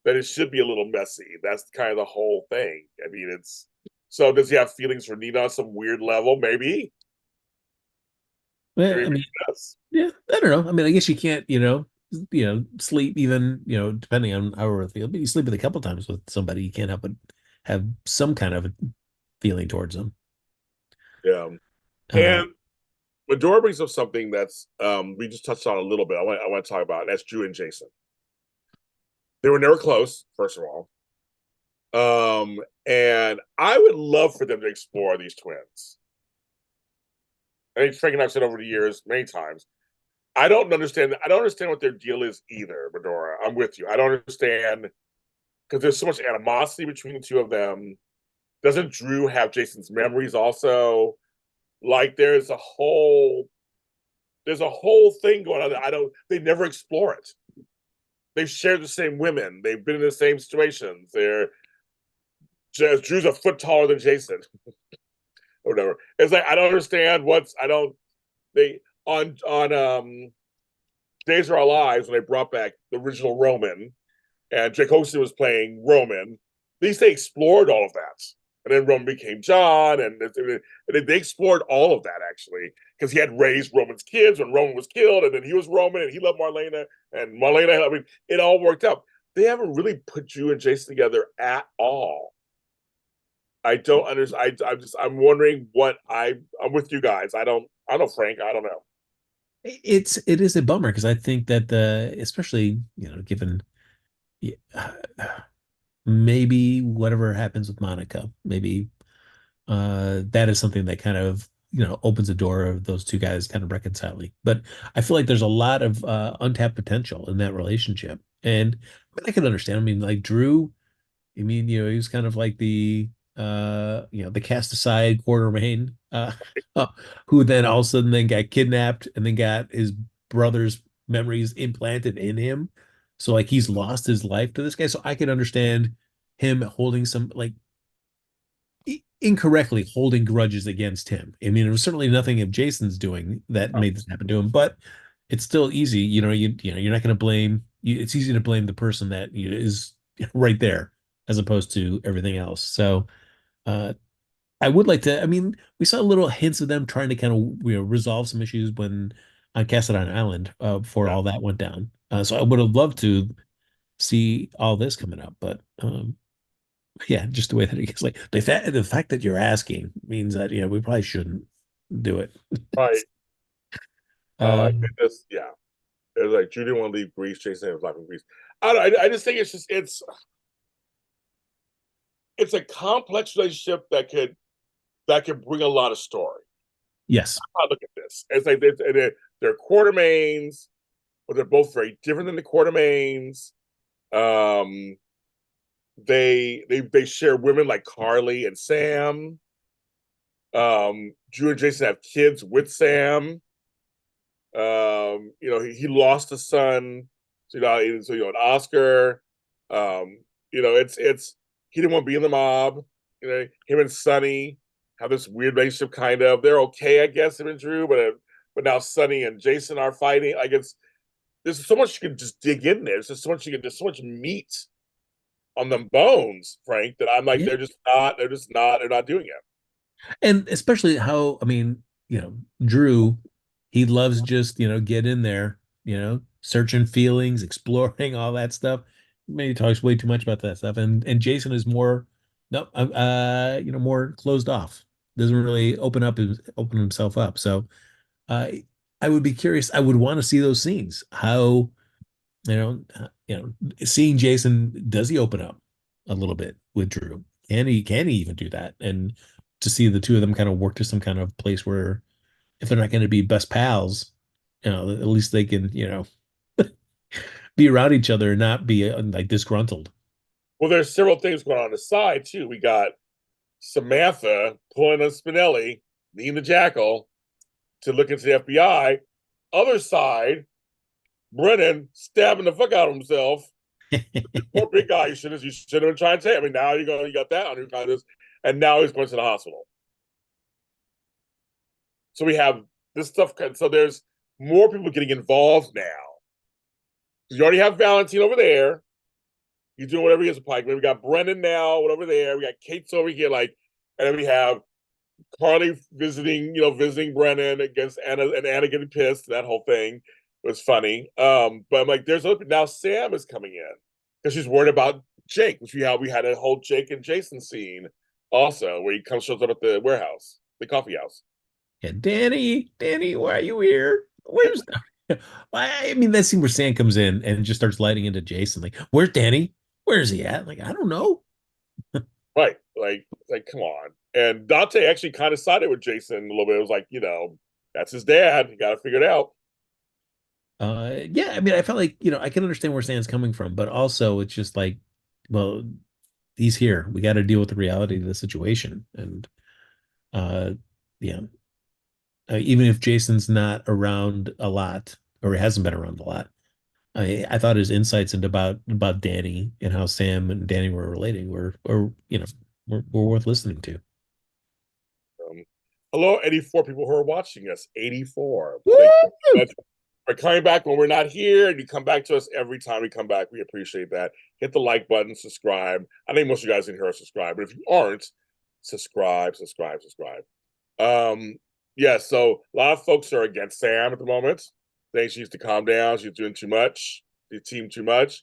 That it should be a little messy. That's kind of the whole thing. I mean, it's so does he have feelings for Nina on some weird level? Maybe. Well, Maybe I mean, he does. yeah, I don't know. I mean, I guess you can't, sleep even, depending on how we feel. But you sleep with a couple times with somebody, you can't help but have some kind of a feeling towards them. Yeah. Uh, And Medora brings up something that's we just touched on a little bit. I want to talk about. That's Drew and Jason. They were never close, first of all. And I would love for them to explore these twins. I think Frank and I've said over the years many times. I don't understand. I don't understand what their deal is either, Medora. I'm with you. I don't understand because there's so much animosity between the two of them. Doesn't Drew have Jason's memories also? Like there's a whole thing going on that I don't they never explore it. They've shared the same women. They've been in the same situations. Drew's a foot taller than Jason or whatever. It's like I don't understand what's I don't they on Days of Our Lives when they brought back the original Roman and Jake Hostin was playing Roman. At least they explored all of that. And then Roman became John, and they explored all of that actually, because he had raised Roman's kids when Roman was killed, and then he was Roman, and he loved Marlena, and Marlena. I mean, it all worked out. They haven't really put Drew and Jason together at all. I don't understand. I'm wondering what I'm with you guys. I don't know, Frank. I don't know. it is a bummer because I think that especially, given yeah, maybe whatever happens with Monica, maybe that is something that kind of opens the door of those two guys kind of reconciling. But I feel like there's a lot of untapped potential in that relationship, and I can understand. I mean, like Drew, I mean, he was kind of like the cast aside Quartermain, uh, who then all of a sudden then got kidnapped and then got his brother's memories implanted in him. So like he's lost his life to this guy. So I can understand him holding some like incorrectly holding grudges against him. I mean, it was certainly nothing of Jason's doing that made this happen to him, but it's still easy. You're not going to blame. It's easy to blame the person that is right there as opposed to everything else. So uh, I would like to. I mean, we saw little hints of them trying to kind of resolve some issues when on Cassadine Island before Yeah. all that went down. So I would have loved to see all this coming up, but yeah, just the way that it gets like the fact that you're asking means that we probably shouldn't do it. Right. I Um, think this, yeah. It was like Drew didn't want to leave Greece. Jason was leaving Greece. I just think it's a complex relationship that could bring a lot of story. yes. I look at this. It's like they're Quartermains, but they're both very different than the Quartermains. Um, they share women like Carly and Sam. Drew and Jason have kids with Sam. He lost a son, an Oscar. Um, it's he didn't want to be in the mob. Him and Sonny have this weird relationship. Kind of, they're okay, I guess. Him and Drew, but now Sonny and Jason are fighting. Like there's so much you can just dig in there. There's just so much there's so much meat on them bones, Frank. That I'm like, Yeah. they're not doing it. And especially how, I mean, Drew, he loves just, get in there, searching feelings, exploring all that stuff. Maybe talks way too much about that stuff. And Jason is more, no, more closed off. Doesn't really open himself up. So I would be curious. I would want to see those scenes. How, seeing Jason, does he open up a little bit with Drew? Can he even do that? And to see the two of them kind of work to some kind of place where if they're not going to be best pals, at least they can, be around each other and not be like disgruntled. Well, there's several things going on the side too. We got Samantha pulling on Spinelli, being the jackal, to look into the FBI. Other side, Brennan stabbing the fuck out of himself Poor big guy. You should have been trying to say. I mean, now you got that on your conscience, and now he's going to the hospital. So we have this stuff. So there's more people getting involved now. You already have Valentine over there. He's doing whatever he is a pike. We got Brennan now, over there. We got Kate's over here, and then we have Carly visiting Brennan against Anna, and Anna getting pissed. That whole thing was funny. But I'm like, now Sam is coming in because she's worried about Jake, which we had a whole Jake and Jason scene also, where he shows up at the warehouse, the coffee house. Yeah, Danny, why are you here? Where's I mean, that scene where Sam comes in and just starts lighting into Jason, like, where's Danny? Where's he at? Like, I don't know. Right. Like, come on. And Dante actually kind of sided with Jason a little bit. It was like, that's his dad. You got to figure it out. Yeah, I mean, I felt like, I can understand where Sam's coming from, but also it's just like, well, he's here. We got to deal with the reality of the situation. And yeah, even if Jason's not around a lot or hasn't been around a lot, I thought his insights into about Danny and how Sam and Danny were relating were worth listening to. Hello, 84 people who are watching us. 84. Woo! Thank you so much for coming back when we're not here, and you come back to us every time we come back. We appreciate that. Hit the like button, subscribe. I think most of you guys in here are subscribed, but if you aren't, subscribe. Yeah, so a lot of folks are against Sam at the moment. Think she needs to calm down. She's doing too much. She teamed too much.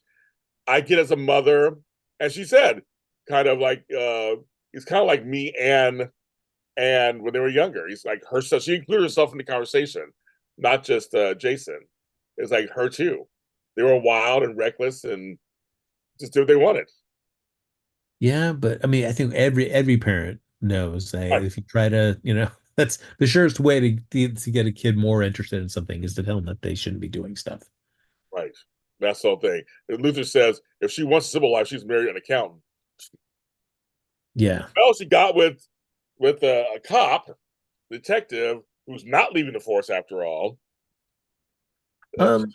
I get as a mother, as she said, kind of like he's kind of like me and when they were younger. He's like her. So she included herself in the conversation, not just Jason. It's like her too. They were wild and reckless and just did what they wanted. Yeah, but I mean, I think every parent knows that Right. if you try to, that's the surest way to get a kid more interested in something is to tell them that they shouldn't be doing stuff. Right. That's the whole thing. And Luther says if she wants a civil life, she's married an accountant. Yeah. Well, she got with a cop, detective, who's not leaving the force after all. Um,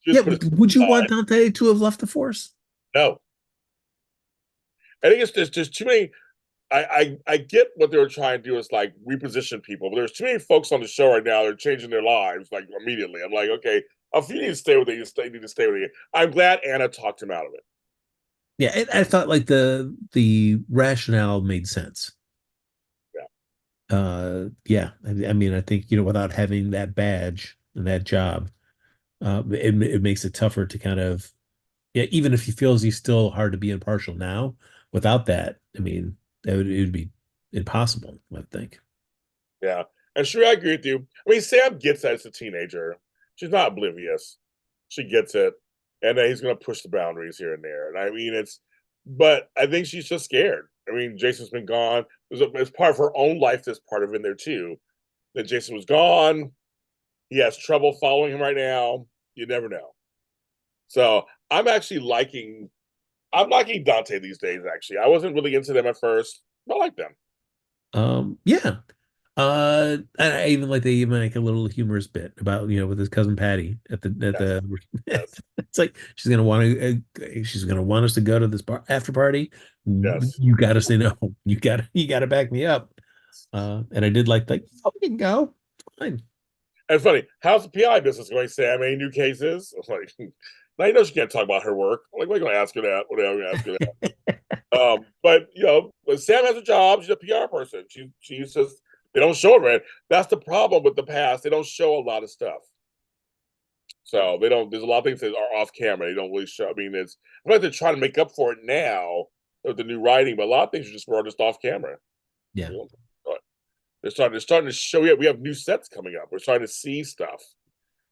Just yeah, put it would you aside. want Dante to have left the force? No, I think it's there's too many. I get what they were trying to do is like reposition people, but there's too many folks on the show right now that are changing their lives like immediately. I'm like, okay, if you need to stay with it, you need to stay with it. I'm glad Anna talked him out of it. Yeah, I thought like the rationale made sense. Yeah. Yeah, I mean, I think, without having that badge and that job, it makes it tougher to kind of, yeah, even if he feels he's still hard to be impartial now, without that, I mean, it would be impossible, I think. Yeah. And sure, I agree with you. I mean, Sam gets that as a teenager. She's not oblivious. She gets it. And then he's going to push the boundaries here and there. And I mean, but I think she's just scared. I mean, Jason's been gone. There's part of her own life that's part of in there too. That Jason was gone. He has trouble following him right now. You never know. So I'm liking Dante these days, actually. I wasn't really into them at first. I like them. Yeah. And I even like they even make a little humorous bit about, with his cousin Patty at Yes. the Yes. it's like she's gonna want us to go to this after party. Yes. You gotta say no. You gotta back me up. And I did like, oh, we can go. Fine. And funny, how's the PI business going, Sam? Any new cases? Like, now you know she can't talk about her work. Like, we're going to ask her that. What are we going to ask her that? But Sam has a job. She's a PR person. She's just they don't show it, right? That's the problem with the past. They don't show a lot of stuff. So they don't. There's a lot of things that are off camera. They don't really show. I mean, I like they're trying to make up for it now with the new writing, but a lot of things are just off camera. Yeah. You know? They're starting to show. Yeah, we have new sets coming up. We're starting to see stuff.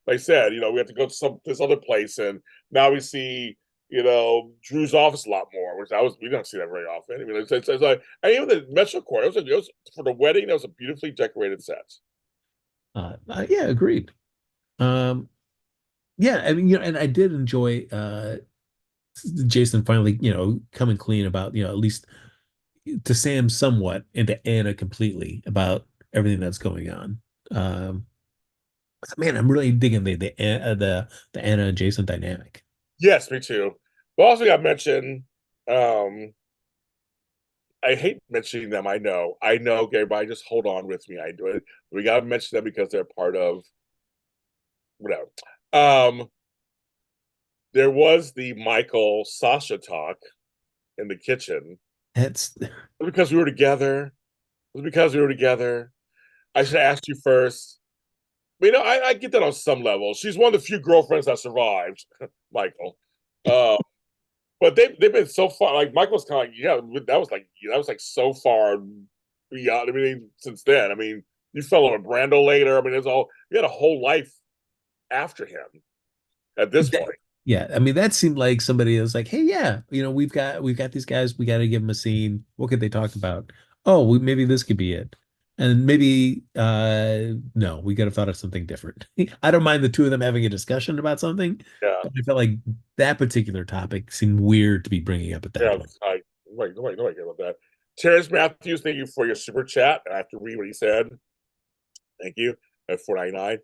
Like I said, we have to go to this other place, and now we see Drew's office a lot more, which we don't see that very often. I mean, it's like, and even the Metro Court, it was for the wedding. That was a beautifully decorated set. Yeah, agreed. Um, yeah, I mean, and I did enjoy Jason finally, coming clean about, at least to Sam somewhat and to Anna completely about everything that's going on. Um, man, I'm really digging the Anna and Jason dynamic. Yes, me too. Well, also got mentioned. Um, I hate mentioning them. I know, everybody. Just hold on with me. I do it. We got to mention them because they're part of whatever. Um, there was the Michael Sasha talk in the kitchen. That's Because we were together. It was because we were together. I should have asked you first. But, I get that on some level. She's one of the few girlfriends that survived, Michael. Uh, but they've been so far. Like Michael's kind of like, that was like so far beyond. I mean, since then, I mean, you fell on Brando later. I mean, it's all you had a whole life after him at this that, point. yeah. I mean, that seemed like somebody was like, "Hey, yeah, we've got these guys. We got to give them a scene. What could they talk about? Oh, maybe this could be it." And maybe no, we could have thought of something different. I don't mind the two of them having a discussion about something, Yeah, but I felt like that particular topic seemed weird to be bringing up at that yeah. point. Nobody care about that. Terrence Matthews, thank you for your super chat. I have to read what he said. Thank you at 4.99.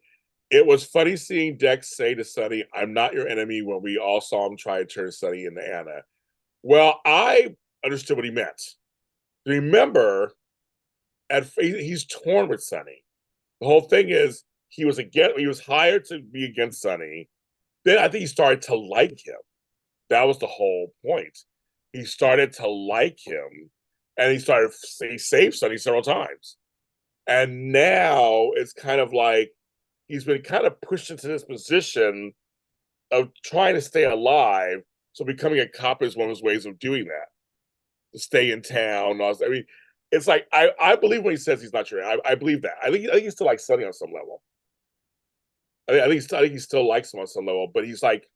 It was funny seeing Dex say to Sonny, "I'm not your enemy," when we all saw him try to turn Sonny into Anna. Well, I understood what he meant. Remember, he's torn with Sonny. The whole thing is he was hired to be against Sonny. Then I think he started to like him. That was the whole point. He started to like him, and he saved Sonny several times. And now it's kind of like he's been kind of pushed into this position of trying to stay alive. So becoming a cop is one of his ways of doing that, to stay in town. I mean, it's like I believe when he says he's not sure. I believe that. I think he still likes Sonny on some level. I think he still likes him on some level, but he's like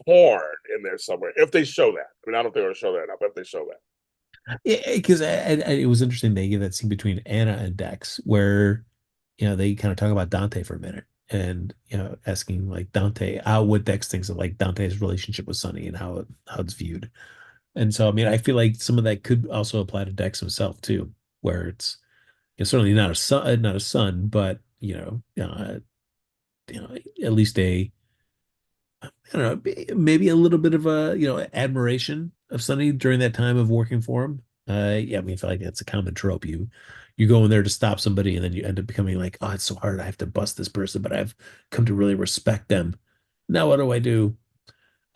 torn in there somewhere. If they show that, I mean, I don't know if they're going to show that or not, but if they show that, Yeah, because it was interesting they give that scene between Anna and Dex where they kind of talk about Dante for a minute and asking like Dante how what Dex thinks of like Dante's relationship with Sonny and how it's viewed. And so I mean I feel like some of that could also apply to Dex himself too, where it's certainly not a son, but at least a I don't know, maybe a little bit of a, admiration of Sonny during that time of working for him. Yeah, I mean, I feel like that's a common trope. You go in there to stop somebody and then you end up becoming like, oh, it's so hard. I have to bust this person, but I've come to really respect them. Now what do I do?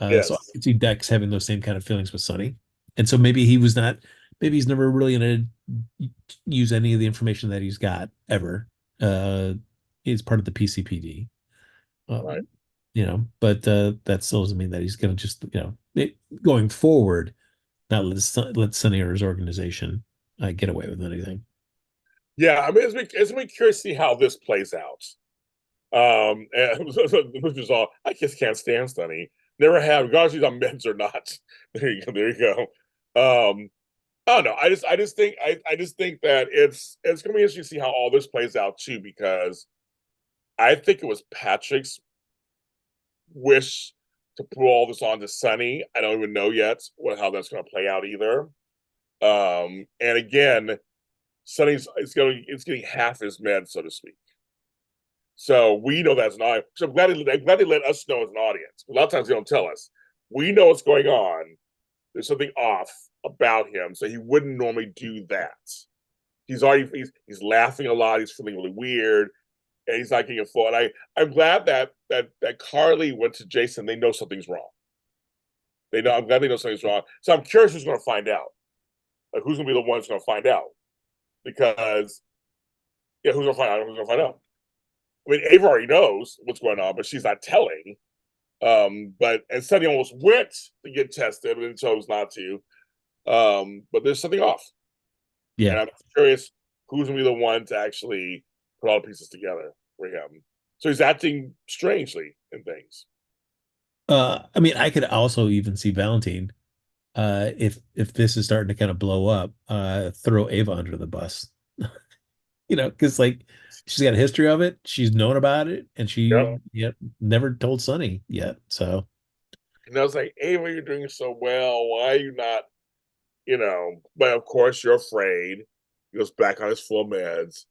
So I yes, can see Dex having those same kind of feelings with Sonny. And so maybe he's never really gonna use any of the information that he's got ever. He's part of the PCPD. right. But that still doesn't mean that he's going to just, going forward, not let Sonny or his organization get away with anything. Yeah, I mean, it's me curious to see how this plays out. Which is all I just can't stand Sonny. Never have, regardless if he's on meds or not. There you go. There you go. I don't know. I just think that it's gonna be interesting to see how all this plays out too, because I think it was Patrick's wish to put all this on to Sonny. I don't even know yet how that's gonna play out either. And again, Sonny's it's getting half his meds, so to speak. So we know that's an audience. So I'm glad they let us know as an audience. A lot of times they don't tell us. We know what's going on. There's something off about him, so he wouldn't normally do that. He's laughing a lot. He's feeling really weird, and he's not getting a full. And I'm glad that Carly went to Jason. They know something's wrong. They know. I'm glad they know something's wrong. So I'm curious who's going to find out. Like who's going to be the one who's going to find out? Because yeah, who's going to find out? Who's going to find out? I mean, Ava already knows what's going on, but she's not telling. But and Sunny almost went to get tested, but then chose not to. But there's something off, Yeah. and I'm curious who's gonna be the one to actually put all the pieces together for him. So he's acting strangely in things. I mean, I could also even see Valentine, if this is starting to kind of blow up, throw Ava under the bus. Because like she's got a history of it, she's known about it, and Yep. she never told Sonny yet. So And I was like, Ava, you're doing so well. Why are you not? But of course you're afraid. He goes back on his full meds.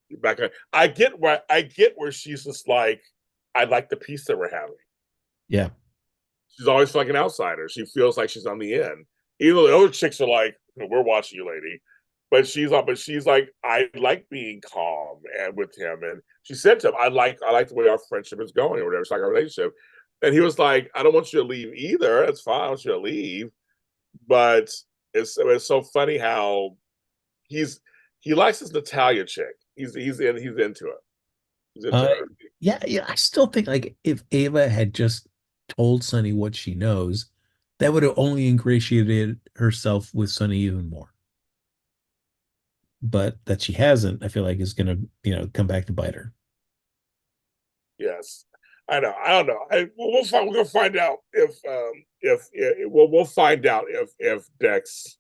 You're back on. I get where she's just like, I like the peace that we're having. yeah. She's always like an outsider. She feels like she's on the end. Even though the other chicks are like, "We're watching you, lady," but she's like, I like being calm and with him. And she said to him, I like the way our friendship is going, or whatever. It's like our relationship. And he was like, I don't want you to leave either. That's fine. I want you to leave. But it's so funny how he's he likes this Natalia chick. He's into it. He's into Uh, her. yeah, yeah. I still think like if Ava had just told Sonny what she knows, that would have only ingratiated herself with Sonny even more. But that she hasn't, I feel like is gonna, come back to bite her. Yes, I know. I don't know. We'll find. We're gonna find out we'll find out if Dex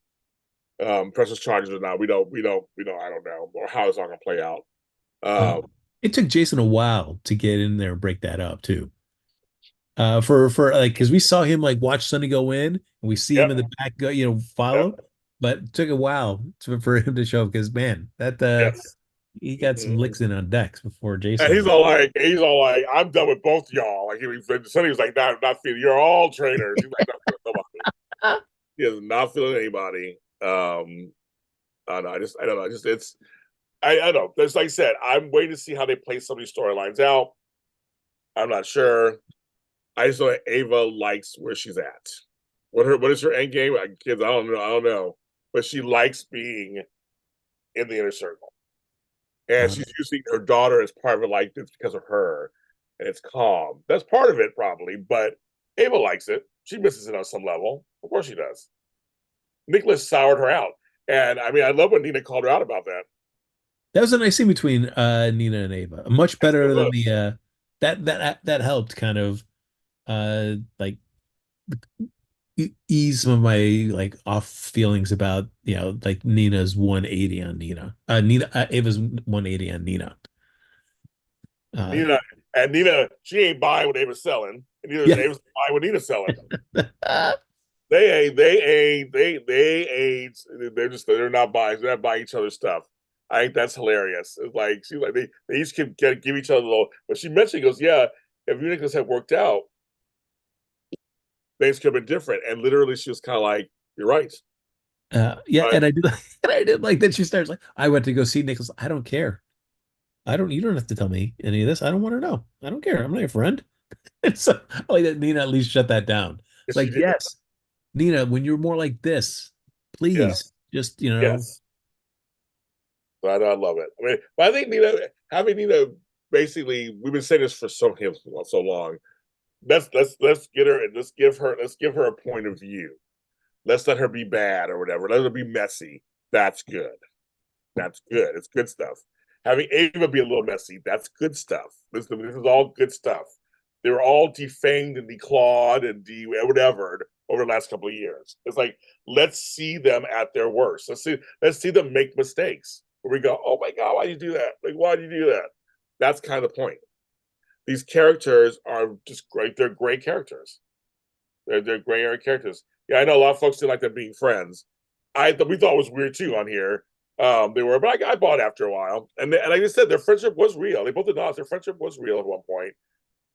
presses charges or not. We don't. I don't know, or how it's all gonna play out. Um, Um, it took Jason a while to get in there and break that up too. For like because we saw him like watch Sonny go in, and we see him yep, in the back go, yep, follow, but it took a while for him to show up because man, that yes. he got some Mhm. licks in on Dex before And Jason. he's all like, I'm done with both y'all. Like Sonny was like, not feeling. You're all traitors. He's like, not feeling nobody. He is not feeling anybody. I don't know. I don't know. Just I don't know. It's like I said, I'm waiting to see how they play some of these storylines out. I'm not sure. I just know that Ava likes where she's at. What is her end game? Kids, I don't know. I don't know. But she likes being in the inner circle. And Uh, she's using her daughter as part of it like this because of her. And it's calm. That's part of it, probably, but Ava likes it. She misses it on some level. Of course she does. Nicholas soured her out. And I mean, I love when Nina called her out about that. that was a nice scene between Nina and Ava. Much That's a better good than look. the that helped kind of like ease some of my like off feelings about like Nina's 180 on Nina Ava's 180 on Nina. Uh, Nina Nina, she ain't buying what Ava's selling, and neither is yeah. Ava's buying what Nina's selling. They're not buying. They're not buying each other's stuff. I think that's hilarious. It's like she's like they each can give each other a little. But she mentioned, goes, yeah, if you Nicholas had worked out, things could have been different. And literally, she was kind of like, "You're right." Yeah, But and I did and I did like that she starts like I went to go see Nicholas. I don't care. You don't have to tell me any of this. I don't want to know. I don't care. I'm not your friend. And so I like that Nina at least shut that down. It's she like, did. yes, Nina, when you're more like this, Yeah. please just, Yes. But I love it. I mean, but I think having Nina, basically, we've been saying this for so long. Let's get her and let's give her a point of view. Let's let her be bad or whatever. Let her be messy. That's good. That's good. It's good stuff. Having Ava be a little messy, that's good stuff. This is all good stuff. They were all defanged and declawed and whatever over the last couple of years. It's like, let's see them at their worst. Let's see them make mistakes. Where we go, oh my God, why did you do that? Like, why did you do that? That's kind of the point. These characters are just great. They're great characters. They're gray area characters. Yeah, I know a lot of folks didn't like them being friends. We thought it was weird too on here. They were, but I bought after a while, and like I said, their friendship was real. They both acknowledged their friendship was real at one point,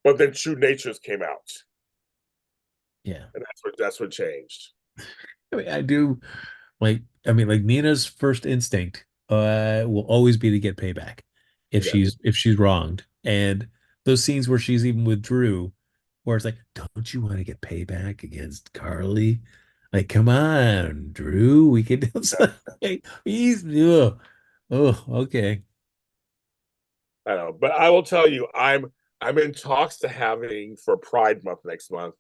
but then True Natures came out, yeah. and that's what changed. I mean, I do like Nina's first instinct will always be to get payback Yes, if she's wronged. And those scenes where she's even with Drew, where it's like, don't you want to get payback against Carly? Like, come on, Drew, we could do something. He's okay. I know, but I will tell you, I'm in talks to having for Pride Month next month.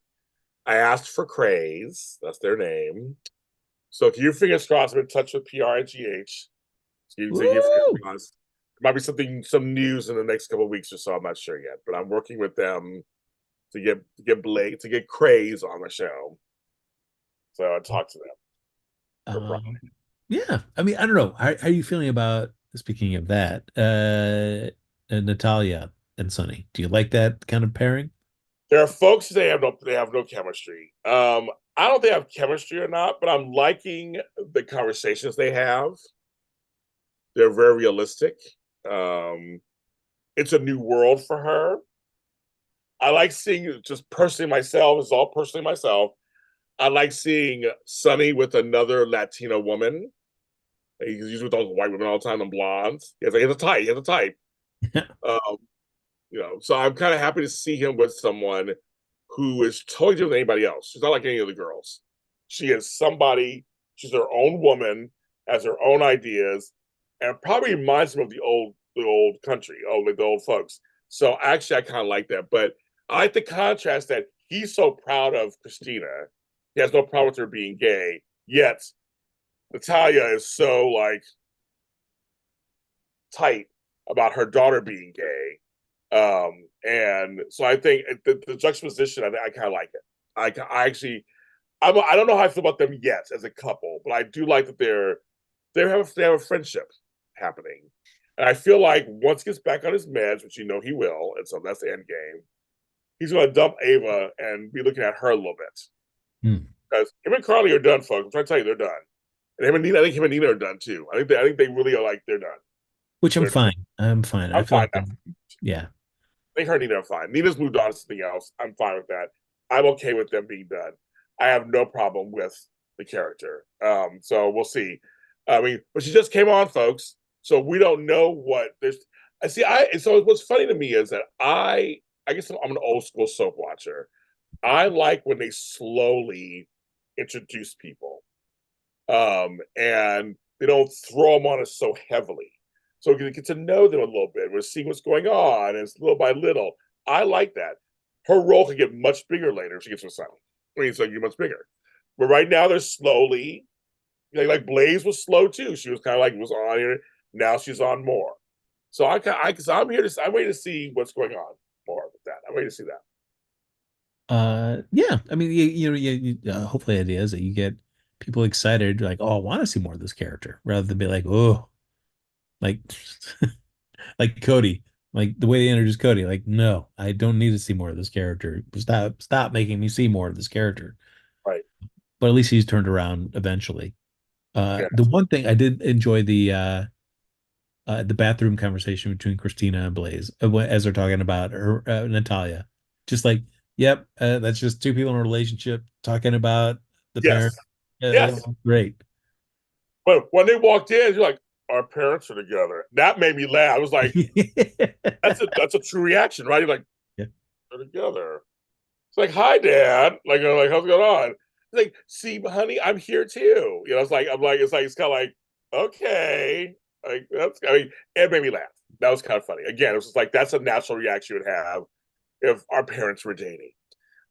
I asked for Craze, that's their name. So if you fingers crossed, I'm in touch with PRGH. So you fingers Woo! crossed. There might be some news in the next couple of weeks or so. I'm not sure yet, but I'm working with them to get Blake to get Craze on the show. So I talked to them for Pride. Um, yeah, I mean, I don't know. How are you feeling about speaking of that? Natalia and Sonny. Do you like that kind of pairing? There are folks who they have no chemistry. I don't think they have chemistry or not, but I'm liking the conversations they have. They're very realistic. Um, it's a new world for her. I like seeing just personally myself. It's all personally myself. I like seeing Sonny with another Latina woman. He's usually with those white women all the time, and blondes. He has a type. He has a type. Um, so I'm kind of happy to see him with someone who is totally different than anybody else. She's not like any of the girls. She is somebody. She's her own woman, has her own ideas, and probably reminds me of the old country, like the old folks. So actually, I kind of like that. But I like the contrast that he's so proud of Christina. He has no problem with her being gay, yet Natalia is so like tight about her daughter being gay. And so I think the juxtaposition, I kind of like it. I actually, I don't know how I feel about them yet as a couple, but I do like that they have a friendship happening. And I feel like once he gets back on his meds, which he will, and so that's the end game, he's going to dump Ava and be looking at her a little bit. Hmm. Because him and Carly are done, folks. I'm trying to tell you, they're done. And him and Nina, I think him and Nina are done too. I think they really are like they're done. Which I'm They're fine. I'm fine. I I'm feel fine. like yeah. I think her and Nina are fine. Nina's moved on to something else. I'm fine with that. I'm okay with them being done. I have no problem with the character. So we'll see. I mean, but she just came on, folks. So we don't know what there's. I see. So what's funny to me is that I guess I'm an old school soap watcher. I like when they slowly introduce people, and they don't throw them on us so heavily. So we can get to know them a little bit. We're seeing what's going on, and it's little by little. I like that. Her role can get much bigger later if she gets with Simon. I mean, it's like much bigger. But right now, they're slowly, like Blaze was slow too. She was kind of like was on here. Now she's on more. So I'm here to. I'm waiting to see what's going on more with that. I'm waiting to see that. Yeah. I mean, hopefully, the idea is that you get people excited, like, oh, I want to see more of this character, rather than be like, oh, like, like Cody, like the way they introduced Cody, like, no, I don't need to see more of this character. Stop making me see more of this character. Right. But at least he's turned around eventually. Yeah. The one thing I did enjoy the bathroom conversation between Christina and Blaze as they're talking about her Natalia. Just like, yep, that's just two people in a relationship talking about the parent. Yes. Yes. Great. But when they walked in, you're like, our parents are together. That made me laugh. I was like, that's a true reaction, right? You're like, Yeah. they're together. It's like, hi, Dad. Like how's it going on? It's like, see, honey, I'm here too. It's kind of like, okay. Like, it made me laugh. That was kind of funny. Again, it was just like, that's a natural reaction you would have if our parents were dating.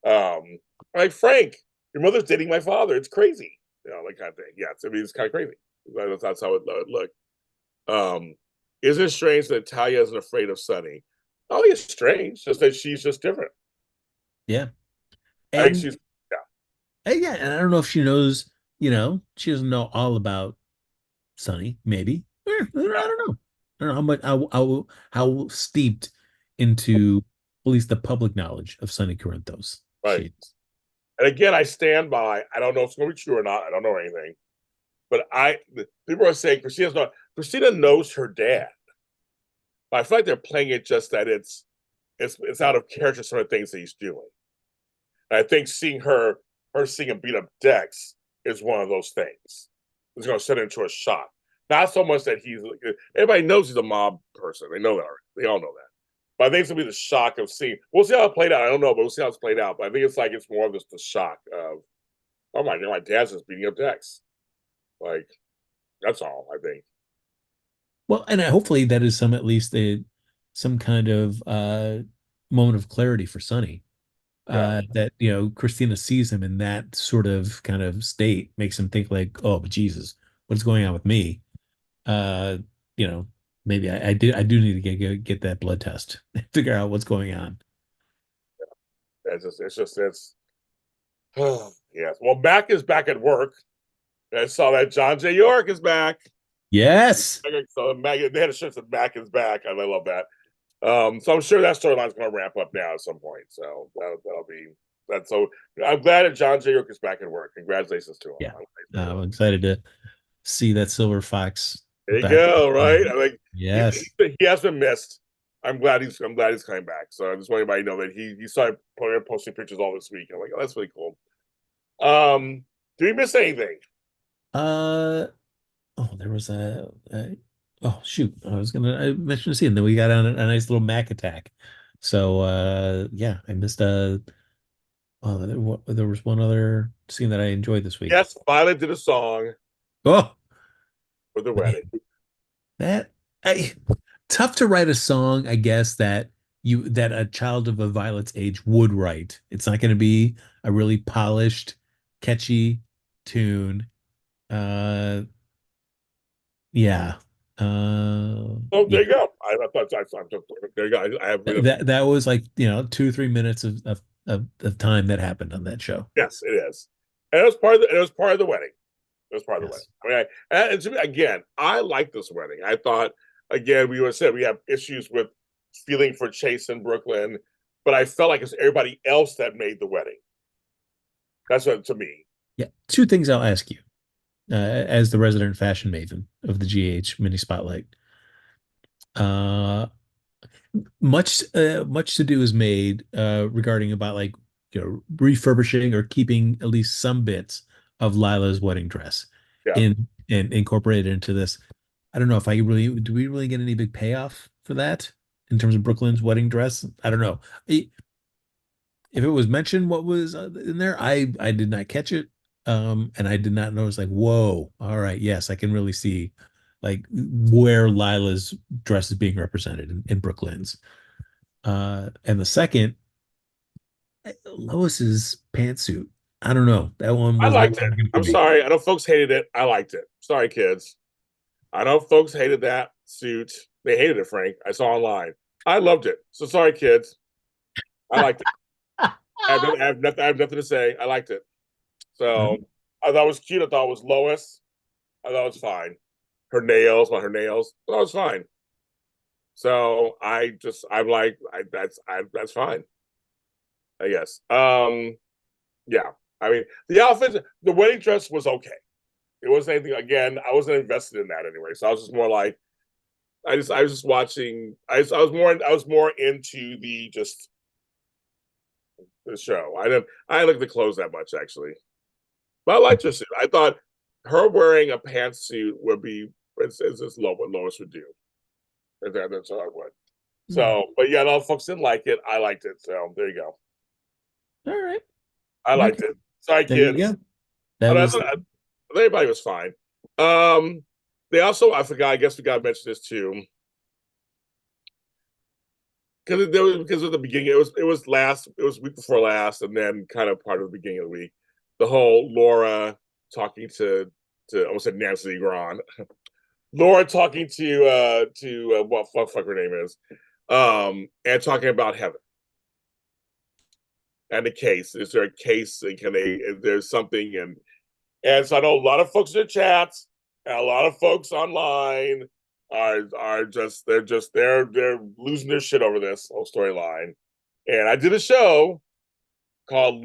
Um, like, Frank, your mother's dating my father. It's crazy. That kind of thing. Yeah, I mean, it's kind of crazy. That's how it looked. Is it strange that Talia isn't afraid of Sunny? I don't think it's strange, just that she's just different. Yeah. I think And she's yeah. yeah, and I don't know if she knows, she doesn't know all about Sunny, maybe. I don't know. I don't know how much how steeped into at least the public knowledge of Sunny Corinthos Right. she is. And again, I stand by. I don't know if it's going to be true or not. I don't know anything. But people are saying Christina knows her dad. But I feel like they're playing it just that it's out of character some of the things that he's doing. And I think seeing her seeing him beat up Dex is one of those things. It's going to set her into a shock. Not so much that everybody knows he's a mob person. They know that already. They all know that. But I think it's gonna be the shock of seeing. We'll see how it played out. I don't know, but we'll see how it's played out. But I think it's more of just the shock of, oh my god, my dad's just beating up Dex. Like that's all I think. Well, and hopefully that is at least some kind of moment of clarity for Sunny. Yeah, That Christina sees him in that sort of kind of state, makes him think like, oh, but Jesus, what's going on with me? Uh, you know, maybe I do need to get that blood test, figure out what's going on. it's yes. Well, Mac is back at work. I saw that John J. York is back. Yes. So they had a shirt that Mac is back, and I love that. So I'm sure that storyline's going to ramp up now at some point. So that'll be that. So I'm glad that John J. York is back at work. Congratulations to him. Yeah. I'm excited to see that Silver Fox There you back. go. Right. I think Yes. he has been missed. I'm glad he's coming back. So I just want everybody to know that he started posting pictures all this week. I'm like, oh, that's really cool. Did we miss anything? Uh oh, there was oh shoot. I mentioned the scene. Then we got on a nice little Mac attack. So yeah, I missed oh there was one other scene that I enjoyed this week. Yes, Violet did a song Oh for the man, wedding. that I tough to write a song, I guess, that a child of a Violet's age would write. It's not gonna be a really polished, catchy tune. Uh yeah. Oh, there Yeah. you go. I thought there you go. I have That was like, 2 or 3 minutes of time that happened on that show. yes, it is, and it was part of the wedding. It was part of the wedding. Yes. I mean, and to me, again, I like this wedding. I thought again we would said we have issues with feeling for Chase in Brooklyn, but I felt like it's everybody else that made the wedding. That's what to me. Yeah. Two things I'll ask you, as the resident fashion maven of the GH mini spotlight. Uh, much to do is made regarding about like refurbishing or keeping at least some bits of Lila's wedding dress Yeah, in and incorporated into this. I don't know if I really do we really get any big payoff for that in terms of Brooklyn's wedding dress? I don't know. If it was mentioned what was in there, I did not catch it. And I did not notice like, whoa, all right, yes, I can really see like where Lila's dress is being represented in Brooklyn's. And the second, Lois's pantsuit. I don't know. That one I was not liked it. working for I'm me. sorry. I know folks hated it. I liked it. Sorry, kids. I know folks hated that suit. They hated it, Frank. I saw online. I loved it. So sorry, kids. I liked it. I have nothing to say. I liked it. So I thought it was cute. I thought it was Lois. I thought it was fine. Her nails, her nails. I thought it was fine. So I'm like, that's fine. I guess. Yeah. I mean, the outfit, the wedding dress was okay. It wasn't anything. Again, I wasn't invested in that anyway. So I was just more like, I was just watching. I was more into the show. I didn't look at the clothes that much actually, but I liked her suit. I thought her wearing a pantsuit would be it's just what Lois would do. That's how I would. Hmm. So, but yeah, no, folks didn't like it. I liked it. So there you go. All right. I liked Okay. it. Sorry, There you kids. go. That was I everybody was fine. Um, they also, I forgot. I guess we got to mention this too, because of the beginning. It was week before last, and then kind of part of the beginning of the week. The whole Laura talking to I almost said Nancy Gron. Laura talking to what fuck her name is, and talking about Heather and the case. Is there a case? And can they? Is there something? And so I know a lot of folks in the chats and a lot of folks online are just they're losing their shit over this whole storyline. And I did a show called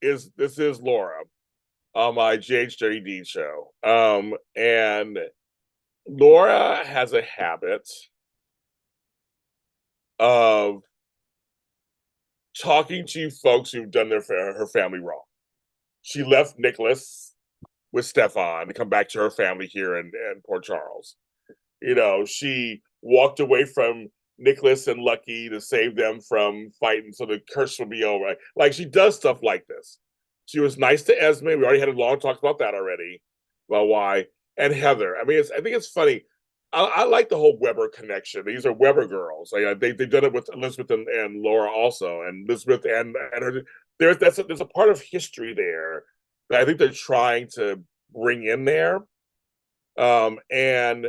This is Laura on my GH30D show. And Laura has a habit of talking to folks who've done her family wrong. She left Nicholas with Stefan to come back to her family here in Port Charles. You know, she walked away from Nicholas and Lucky to save them from fighting so the curse would be over. Like she does stuff like this. She was nice to Esme. We already had a long talk about that already. About why. And Heather. I mean, I think it's funny. I like the whole Weber connection. These are Weber girls. Like, they've done it with Elizabeth and Laura also, and Elizabeth and her. There's a part of history there that I think they're trying to bring in there. And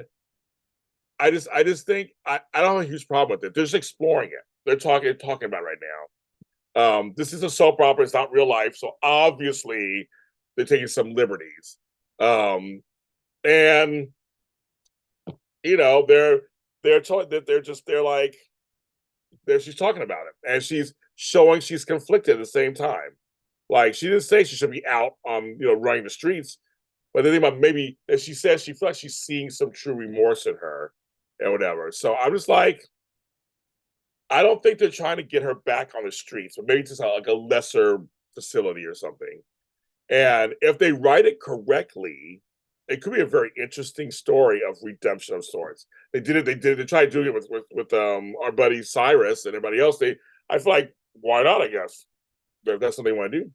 I just think I don't have a huge problem with it. They're just exploring it. They're talking about it right now. This is a soap opera. It's not real life, so obviously they're taking some liberties. And you know they're told that they're like she's talking about it, and she's showing she's conflicted at the same time. Like she didn't say she should be out running the streets, but the thing about maybe as she says she feels like she's seeing some true remorse in her and whatever. So I'm just like, I don't think they're trying to get her back on the streets, but maybe just like a lesser facility or something. And if they write it correctly, it could be a very interesting story of redemption of sorts. They did it. They tried doing it with our buddy Cyrus and everybody else. I feel like, why not? I guess if that's what they want to do.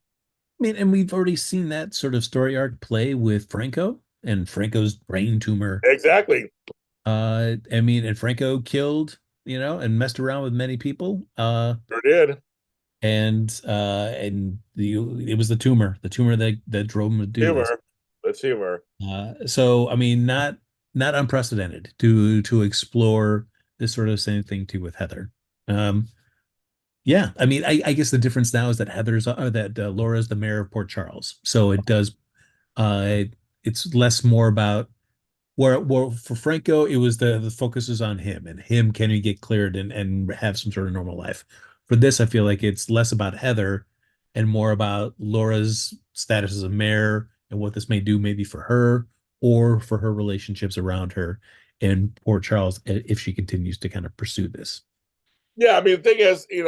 I mean, and we've already seen that sort of story arc play with Franco and Franco's brain tumor. Exactly. I mean, and Franco killed, and messed around with many people. Sure did. And it was the tumor that drove him to do this. Humor. That's humor. So I mean, not unprecedented to explore this sort of same thing too with Heather. Yeah, I mean, I guess the difference now is that Laura's the mayor of Port Charles, so it's less more about where for Franco it was the focus is on him and him, can he get cleared and have some sort of normal life. For this, I feel like it's less about Heather and more about Laura's status as a mayor and what this may do maybe for her or for her relationships around her in Port Charles if she continues to kind of pursue this. Yeah, I mean, the thing is, you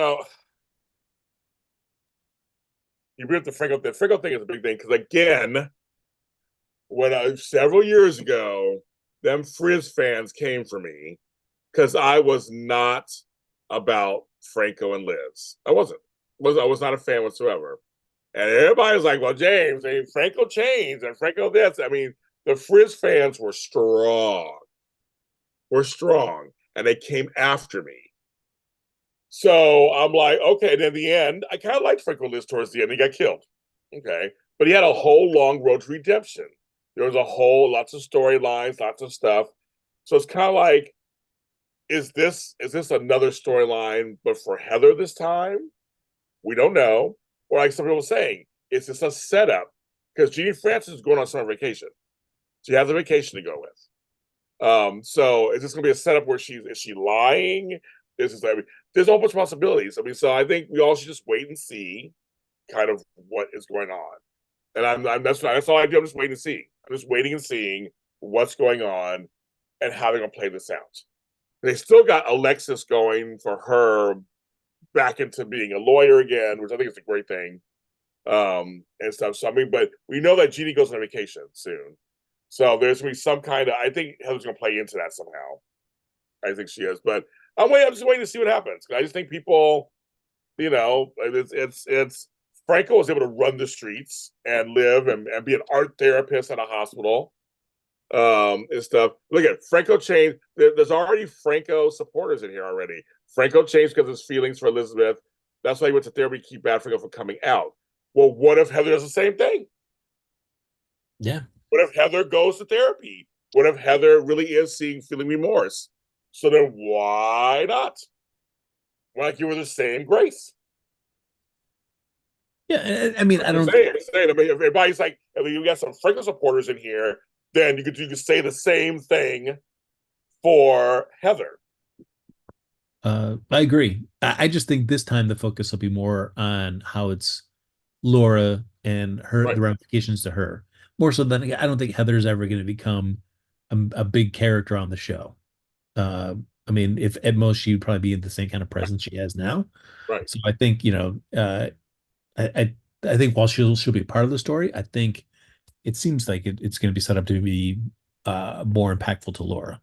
bring up the Franco thing is a big thing because again, when several years ago, them Frizz fans came for me because I was not about Franco and Liz. I wasn't. I was not a fan whatsoever. And everybody was like, "Well, James, Franco changed and Franco this." I mean, the Frizz fans were strong, and they came after me. So I'm like, okay. And in the end, I kind of liked Franco Liz towards the end. He got killed. Okay. But he had a whole long road to redemption. There was lots of storylines, lots of stuff. So it's kind of like, is this another storyline, but for Heather this time? We don't know. Or like some people saying, is this a setup? Because Jeannie Francis is going on summer vacation. She has a vacation to go with. So is this going to be a setup where is she lying? There's a whole bunch of possibilities. I mean, so I think we all should just wait and see kind of what is going on. And that's all I do. I'm just waiting to see. I'm just waiting and seeing what's going on and how they're going to play this out. They still got Alexis going for her back into being a lawyer again, which I think is a great thing. And stuff. So I mean, but we know that Jeannie goes on vacation soon. So there's gonna be some kind of, I think Heather's gonna play into that somehow. I think she is. But I'm just waiting to see what happens. I just think people, it's Franco was able to run the streets and live and be an art therapist at a hospital. And stuff. Look at Franco changed. There's already Franco supporters in here already. Franco changed because of his feelings for Elizabeth. That's why he went to therapy to keep bad Franco from coming out. Well, what if Heather does the same thing? Yeah. What if Heather goes to therapy? What if Heather really is feeling remorse? So then why not? Why not give her the same grace? Yeah, I mean, I don't. I mean, if everybody's like, I mean, you got some Franco supporters in here, then you could say the same thing for Heather. I agree. I just think this time the focus will be more on how it's Laura and the ramifications to her, more so than I don't think Heather's ever going to become a big character on the show. I mean, if at most she'd probably be in the same kind of presence she has now. Right. So I think I think while she'll be part of the story, I think it seems like it's going to be set up to be more impactful to Laura.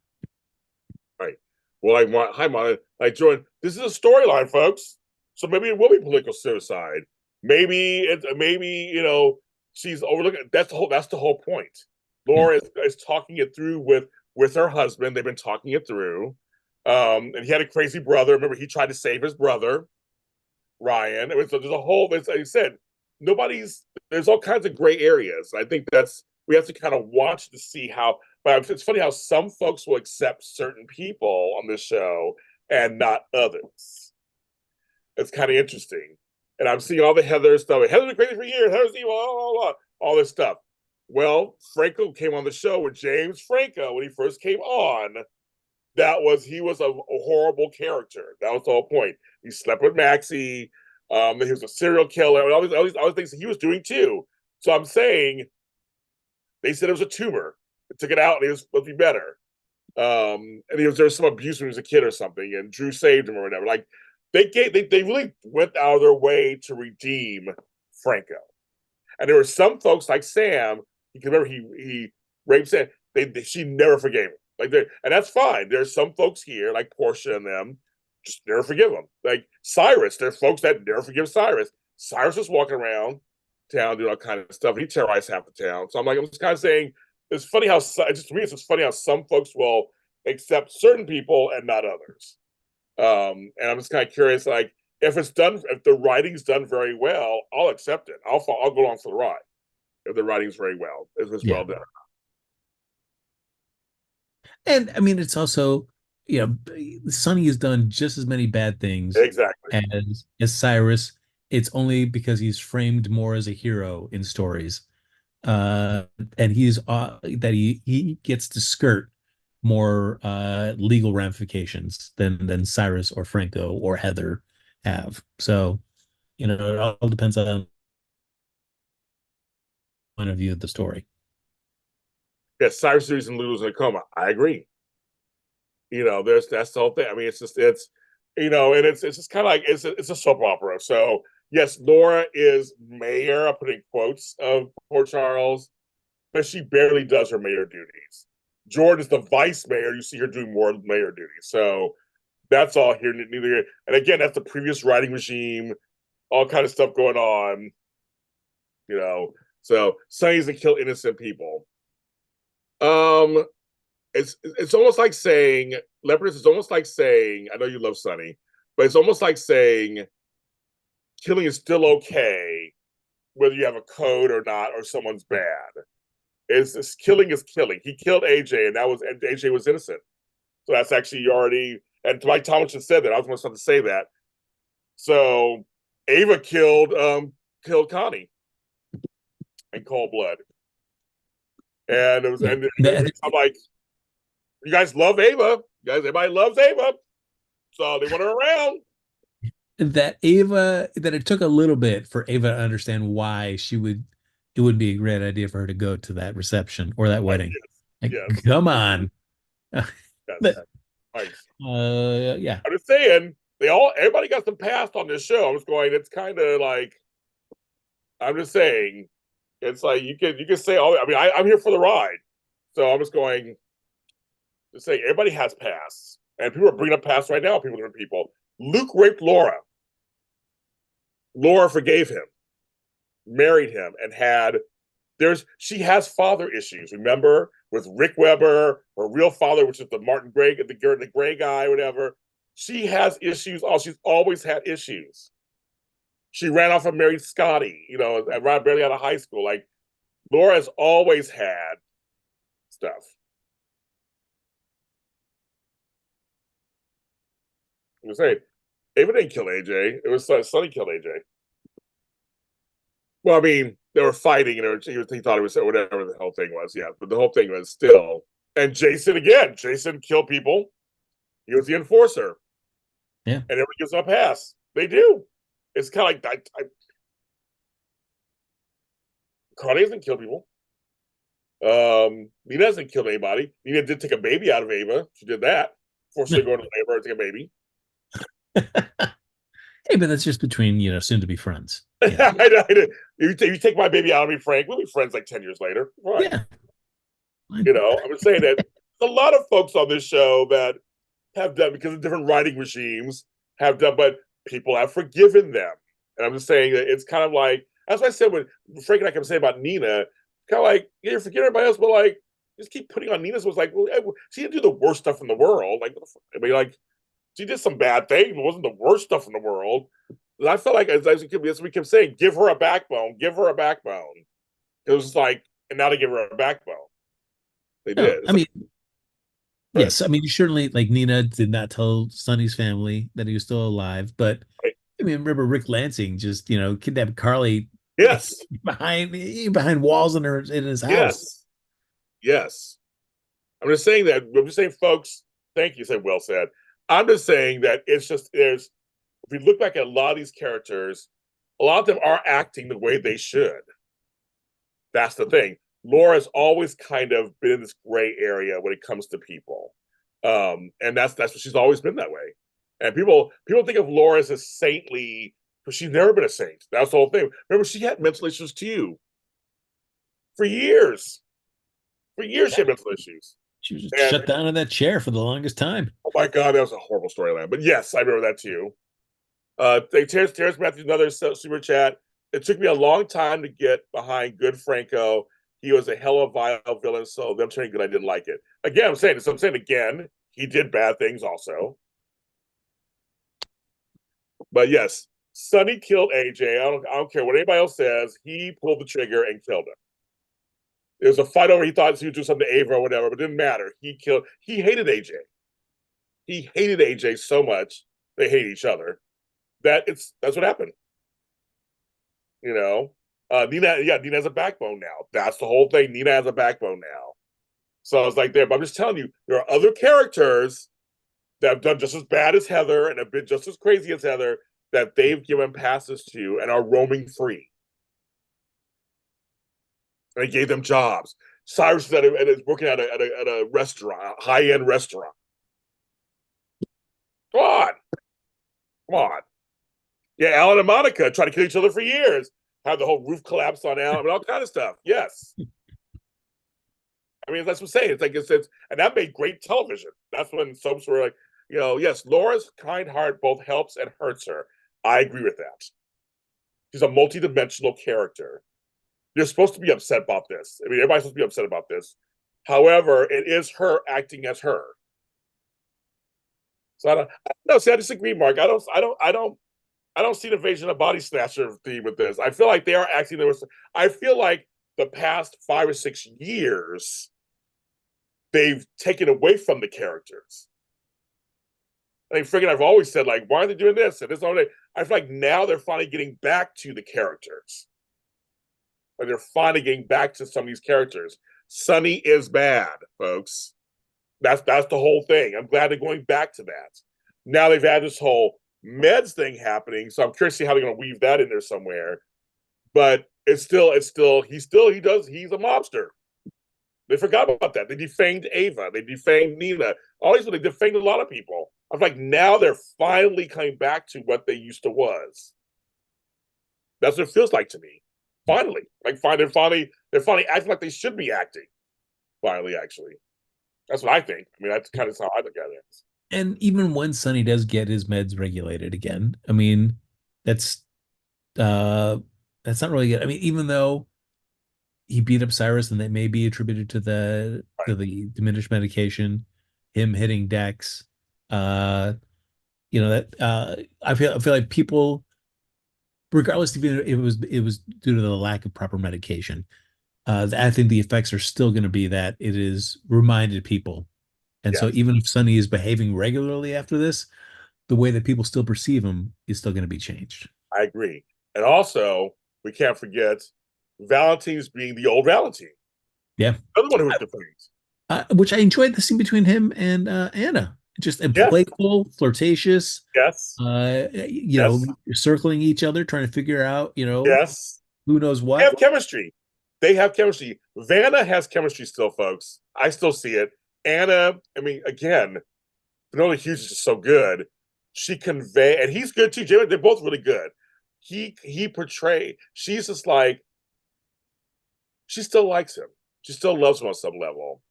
Right. Well, hi, Moran. Jordan, this is a storyline, folks. So maybe it will be political suicide. Maybe she's overlooking. That's the whole point. Laura is talking it through with her husband. They've been talking it through. And he had a crazy brother. Remember, he tried to save his brother, Ryan. So there's a whole. As I said, there's all kinds of gray areas. I think we have to kind of watch to see how. But it's funny how some folks will accept certain people on this show and not others. It's kind of interesting. And I'm seeing all the Heather stuff. Heather's been crazy for years. Heather's evil, all this stuff. Well, Franco came on the show with James Franco when he first came on. He was a horrible character. That was the whole point. He slept with Maxie. He was a serial killer. And all these things he was doing too. So I'm saying they said it was a tumor. They took it out and he was supposed to be better. And there was some abuse when he was a kid or something, and Drew saved him or whatever. Like, they really went out of their way to redeem Franco. And there were some folks like Sam. You can remember he raped Sam. She never forgave him. Like, and that's fine. There's some folks here like Portia and them just never forgive him. Like Cyrus, there's folks that never forgive Cyrus. Cyrus is walking around town doing all kind of stuff. He terrorized half the town. So I'm just kind of saying it's funny how just to me it's funny how some folks will accept certain people and not others. And I'm just kind of curious, like if the writing's done very well, I'll accept it. I'll go along for the ride if the writing's very well, if it's well done. And I mean, it's also, Sonny has done just as many bad things Exactly. as Cyrus. It's only because he's framed more as a hero in stories. And he's that he gets to skirt more legal ramifications than Cyrus or Franco or Heather have. So, it all depends on point of view of the story. Yes, Cyrus is and Lulu's in a coma. I agree. That's the whole thing. I mean, it's and it's just kind of like it's a soap opera. So yes, Laura is mayor. I put in quotes of Port Charles, but she barely does her mayor duties. Jordan is the vice mayor. You see her doing more mayor duties. So that's all here. Neither here. And again, that's the previous writing regime. All kind of stuff going on. So Sonny's to kill innocent people. It's almost like saying Leopardess is almost like saying, I know you love Sonny, but it's almost like saying killing is still okay, whether you have a code or not, or someone's bad. It's killing is killing. He killed AJ, and AJ was innocent. So that's actually already. And Mike Tomlinson said that. I was going to say that. So Ava killed Connie in cold blood, and it was. And I'm like, you guys love Ava. Everybody loves Ava, so they want her around. That it took a little bit for Ava to understand why it would be a great idea for her to go to that reception or that wedding. Yes. Come on. Yes. Nice. Yeah. I'm just saying, everybody got some past on this show. I'm just going, it's kind of like, I'm just saying, it's like you can say, I'm here for the ride. So I'm just going to say everybody has past. And people are bringing up past right now, different people. Luke raped Laura. Laura forgave him, married him, and she has father issues. Remember, with Rick Weber, her real father, which is the Martin Gray, the Gray guy, whatever. She has issues. She's always had issues. She ran off and married Scotty, barely out of high school. Like, Laura has always had stuff. I was saying, Ava didn't kill AJ. It was Sonny killed AJ. Well, I mean, they were fighting, and he thought it was whatever the whole thing was. Yeah, but the whole thing was still. And Jason again. Jason killed people. He was the enforcer. Yeah, and everybody gives him a pass. They do. It's kind of like Connie doesn't kill people. Nina doesn't kill anybody. Nina did take a baby out of Ava. She did that. Forced her to go into labor and take a baby. Hey, but that's just between soon to be friends. Yeah. If you take my baby out of me, Frank, we'll be friends like 10 years later. Right. Yeah. I'm just saying that a lot of folks on this show that have done, because of different writing regimes, have done, but people have forgiven them. And I'm just saying that it's kind of like, that's what I said when Frank and I kept saying about Nina, kind of like, you forget everybody else, but like, just keep putting on Nina's. Was like, well, she didn't do the worst stuff in the world. Like, she did some bad things, but it wasn't the worst stuff in the world. And I felt like, as we kept saying, give her a backbone, give her a backbone. It was like, and now they give her a backbone. They did. I mean, yes, I mean, certainly, like, Nina did not tell Sonny's family that he was still alive, but right. I mean, remember Rick Lansing just, kidnapped Carly. Yes. behind walls in his house. Yes. I'm just saying that. I'm just saying, folks. Thank you. Said well said. I'm just saying that it's just if we look back at a lot of these characters, a lot of them are acting the way they should. That's the thing. Laura's always kind of been in this gray area when it comes to people, and that's what she's always been that way. And people think of Laura as a saintly, but she's never been a saint. That's the whole thing. Remember, she had mental issues too for years. For years, she had mental issues. She was just And shut down in that chair for the longest time. oh my god, that was a horrible storyline. But yes, I remember that too. Terrence Matthews, another super chat. It took me a long time to get behind Good Franco. He was a hell of a vile villain, so them turning good, I didn't like it. Again, I'm saying this. I'm saying again, he did bad things also. But yes, Sonny killed AJ. I don't care what anybody else says. He pulled the trigger and killed him. There was a fight over. He thought he would do something to Ava or whatever, but it didn't matter. He hated AJ. He hated AJ so much. They hate each other. That's what happened. You know, Nina has a backbone now. That's the whole thing. Nina has a backbone now. So I was like, there. But I'm just telling you, there are other characters that have done just as bad as Heather and have been just as crazy as Heather that they've given passes to and are roaming free. And they gave them jobs. Cyrus is working at a restaurant, a high-end restaurant. Come on. Come on. Yeah, Alan and Monica tried to kill each other for years. Had the whole roof collapse on Alan and all kind of stuff. Yes. I mean, that's what I'm saying. It's like and that made great television. That's when soaps were like, yes, Laura's kind heart both helps and hurts her. I agree with that. She's a multi-dimensional character. You're supposed to be upset about this. I mean, everybody's supposed to be upset about this. However, it is her acting as her. So I disagree, Mark. I don't see the Invasion of Body Snatcher theme with this. I feel like they are acting. I feel like the past 5 or 6 years, they've taken away from the characters. I think I've always said, like, why are they doing this? And this all day. I feel like now they're finally getting back to the characters. Like they're finally getting back to some of these characters. Sonny is bad, folks. That's the whole thing. I'm glad they're going back to that. Now they've had this whole meds thing happening, so I'm curious to see how they're going to weave that in there somewhere. But he's a mobster. They forgot about that. They defamed Ava. They defamed Nina. All these, they defamed a lot of people. I'm like, now they're finally coming back to what they used to was. That's what it feels like to me. Finally, they're finally acting like they should be acting. Finally, actually, that's what I think. I mean, that's kind of how I look at it. And even when Sonny does get his meds regulated again, I mean, that's not really good. I mean, even though he beat up Cyrus, and that may be attributed to the diminished medication, him hitting Dex, that I feel like people, regardless if it was due to the lack of proper medication, I think the effects are still going to be that it is reminded people. And so even if Sonny is behaving regularly after this, the way that people still perceive him is still going to be changed. I agree. And also, we can't forget Valentine's being the old Valentine. Yeah. Another one who was defamed. Which I enjoyed the scene between him and Anna. Just playful, flirtatious. Yes. Circling each other, trying to figure out, yes, who knows what. They have chemistry. Vanna has chemistry still, folks. I still see it. Anna, I mean, again, Vanola Hughes is just so good. And he's good too. They're both really good. She's just like, she still likes him. She still loves him on some level.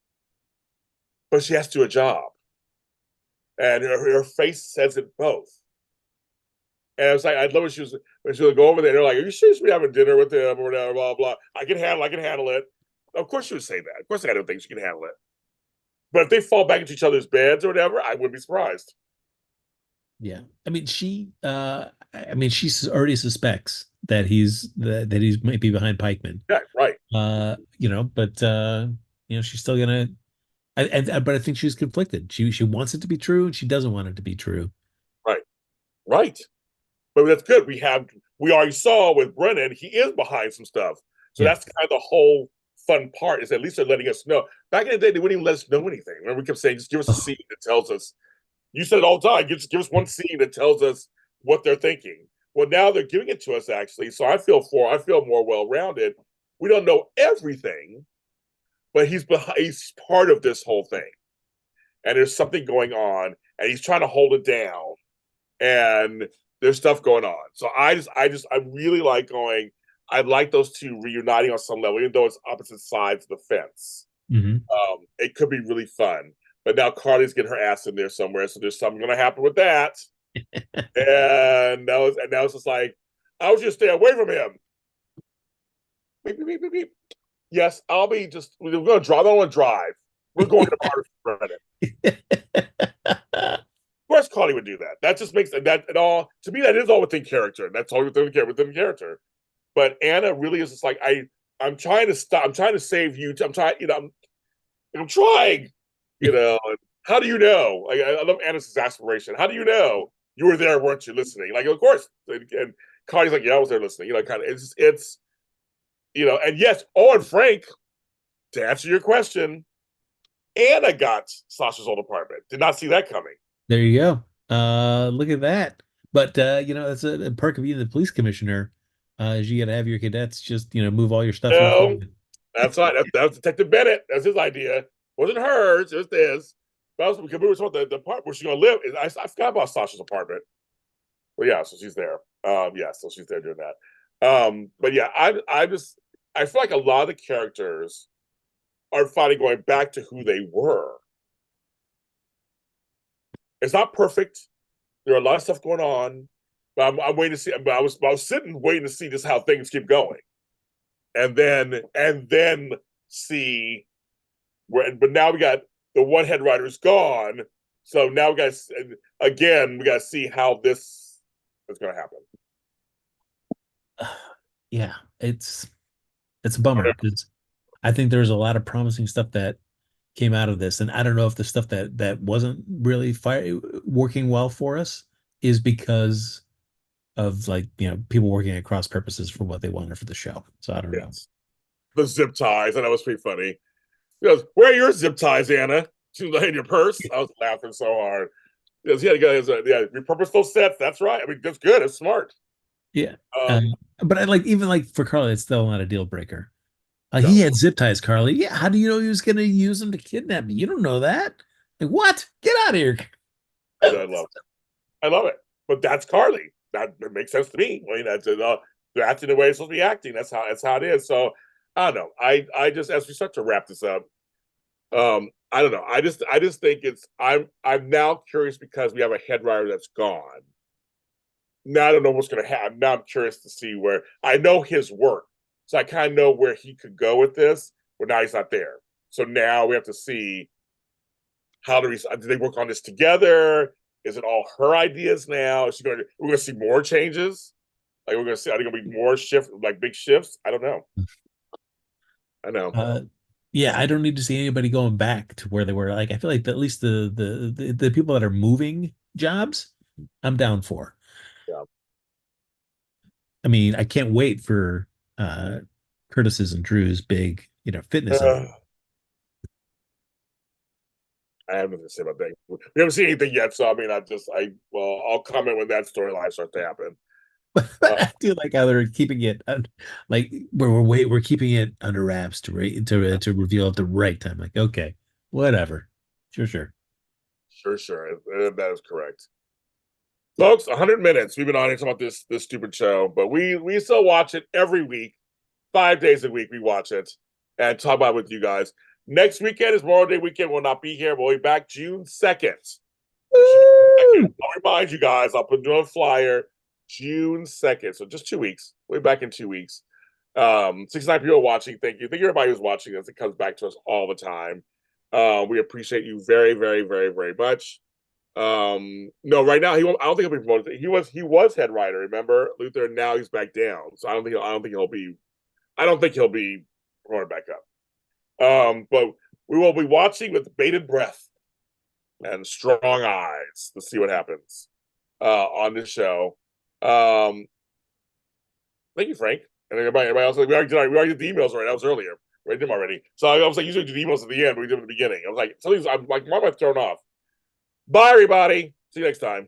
But she has to do a job. And her face says it both. And I was like, I'd love when she would go over there and they're like, are you sure you should be having dinner with him or whatever, blah, blah. I can handle it. Of course she would say that. Of course I don't think she can handle it. But if they fall back into each other's beds or whatever, I wouldn't be surprised. Yeah. I mean, she already suspects that he's might be behind Pikeman. Yeah, right. She's still gonna but I think she's conflicted. She wants it to be true and she doesn't want it to be true. Right. But that's good. We already saw with Brennan, he is behind some stuff. So that's kind of the whole fun part, is at least they're letting us know. Back in the day, they wouldn't even let us know anything. Remember, we kept saying, just give us a scene that tells us. You said it all the time. Just give us one scene that tells us what they're thinking. Well, now they're giving it to us, actually. So I feel more well-rounded. We don't know everything, but he's part of this whole thing. And there's something going on, and he's trying to hold it down. and there's stuff going on. So I really like going. I like those two reuniting on some level, even though it's opposite sides of the fence. Mm-hmm. It could be really fun. But now Carly's getting her ass in there somewhere, so there's something going to happen with that. And now it's just like, I was just stay away from him. Beep, beep, beep, beep. Yes, I'll be just. We're going to drive. I don't want to drive. We're going to Mars for credit. Of course, Carly would do that. That just makes that at all to me. That is all within character. That's all within character. But Anna really is just like I'm trying to stop. I'm trying to save you. I'm trying. I'm trying. How do you know? Like I love Anna's exasperation. How do you know you were there? Weren't you listening? Like of course. And Carly's like, yeah, I was there listening. Kind of. It's and yes. Oh, and Frank, to answer your question, Anna got Sasha's old apartment. Did not see that coming. There you go. Look at that. But that's a perk of being the police commissioner. Is you got to have your cadets just move all your stuff. No, that's right. That was Detective Bennett. That's his idea. It wasn't hers. It was his. But because we were talking about the apartment where she's gonna live. I forgot about Sasha's apartment. Well, yeah, so she's there. So she's there doing that. But yeah, I feel like a lot of the characters are finally going back to who they were. It's not perfect. There are a lot of stuff going on, but I'm waiting to see. But I was sitting waiting to see just how things keep going, and then see where. But now we got the one head writer's gone, so now we got to see how this is going to happen. Yeah, it's a bummer because I think there's a lot of promising stuff that came out of this, and I don't know if the stuff that wasn't really working well for us is because of people working at cross purposes for what they wanted for the show. So I don't know. The zip ties, and that was pretty funny. He goes, "Where are your zip ties, Anna?" She was in your purse. I was laughing so hard. Because he had to go, repurpose those sets. That's right. I mean, that's good. It's smart. Yeah. But I even for Carly, it's still not a deal breaker. He had zip ties, Carly. Yeah, how do you know he was going to use them to kidnap me? You don't know that. Like, what? Get out of here. I love it. But that's Carly. That makes sense to me. I mean, they're acting the way it's supposed to be acting. That's how it is. So I don't know. I just as we start to wrap this up, I don't know. I just think I'm now curious because we have a head writer that's gone. Now I don't know what's going to happen. Now I'm curious to see where I know his work. So I kind of know where he could go with this, but now he's not there. So now we have to see do they work on this together? Is it all her ideas now? We're going to see more changes? Like we're going to see, are there going to be more big shifts? I don't know. I know. Yeah, I don't need to see anybody going back to where they were. Like I feel like at least the people that are moving jobs, I'm down for. Yeah. I mean, I can't wait for Curtis's and Drew's big, fitness. I have nothing to say about that. We haven't seen anything yet, so I mean, I'll comment when that storyline starts to happen. I do like how they're keeping it we're keeping it under wraps to reveal at the right time. Like, okay, whatever, sure. That is correct. Folks, 100 minutes. We've been on here talking about this stupid show, but we still watch it every week, 5 days a week. We watch it and talk about it with you guys. Next weekend is Memorial Day weekend. We'll not be here. We'll be back June 2nd. I'll remind you guys. I'll put it on a flyer. June 2nd. So just 2 weeks. We'll be back in 2 weeks. 69 people watching. Thank you. Thank you everybody who's watching this. It comes back to us all the time. We appreciate you very, very, very, very much. No, right now I don't think he'll be promoted. He was head writer, remember, Luther, and now he's back down. So I don't think he'll be promoted back up. But we will be watching with bated breath and strong eyes to see what happens on this show. Thank you, Frank. And everybody else. We already did the emails already. That was earlier. We did them already. So I was like, usually do the emails at the end, but we did them at the beginning. I was like, I'm like, why am I thrown off? Bye, everybody. See you next time.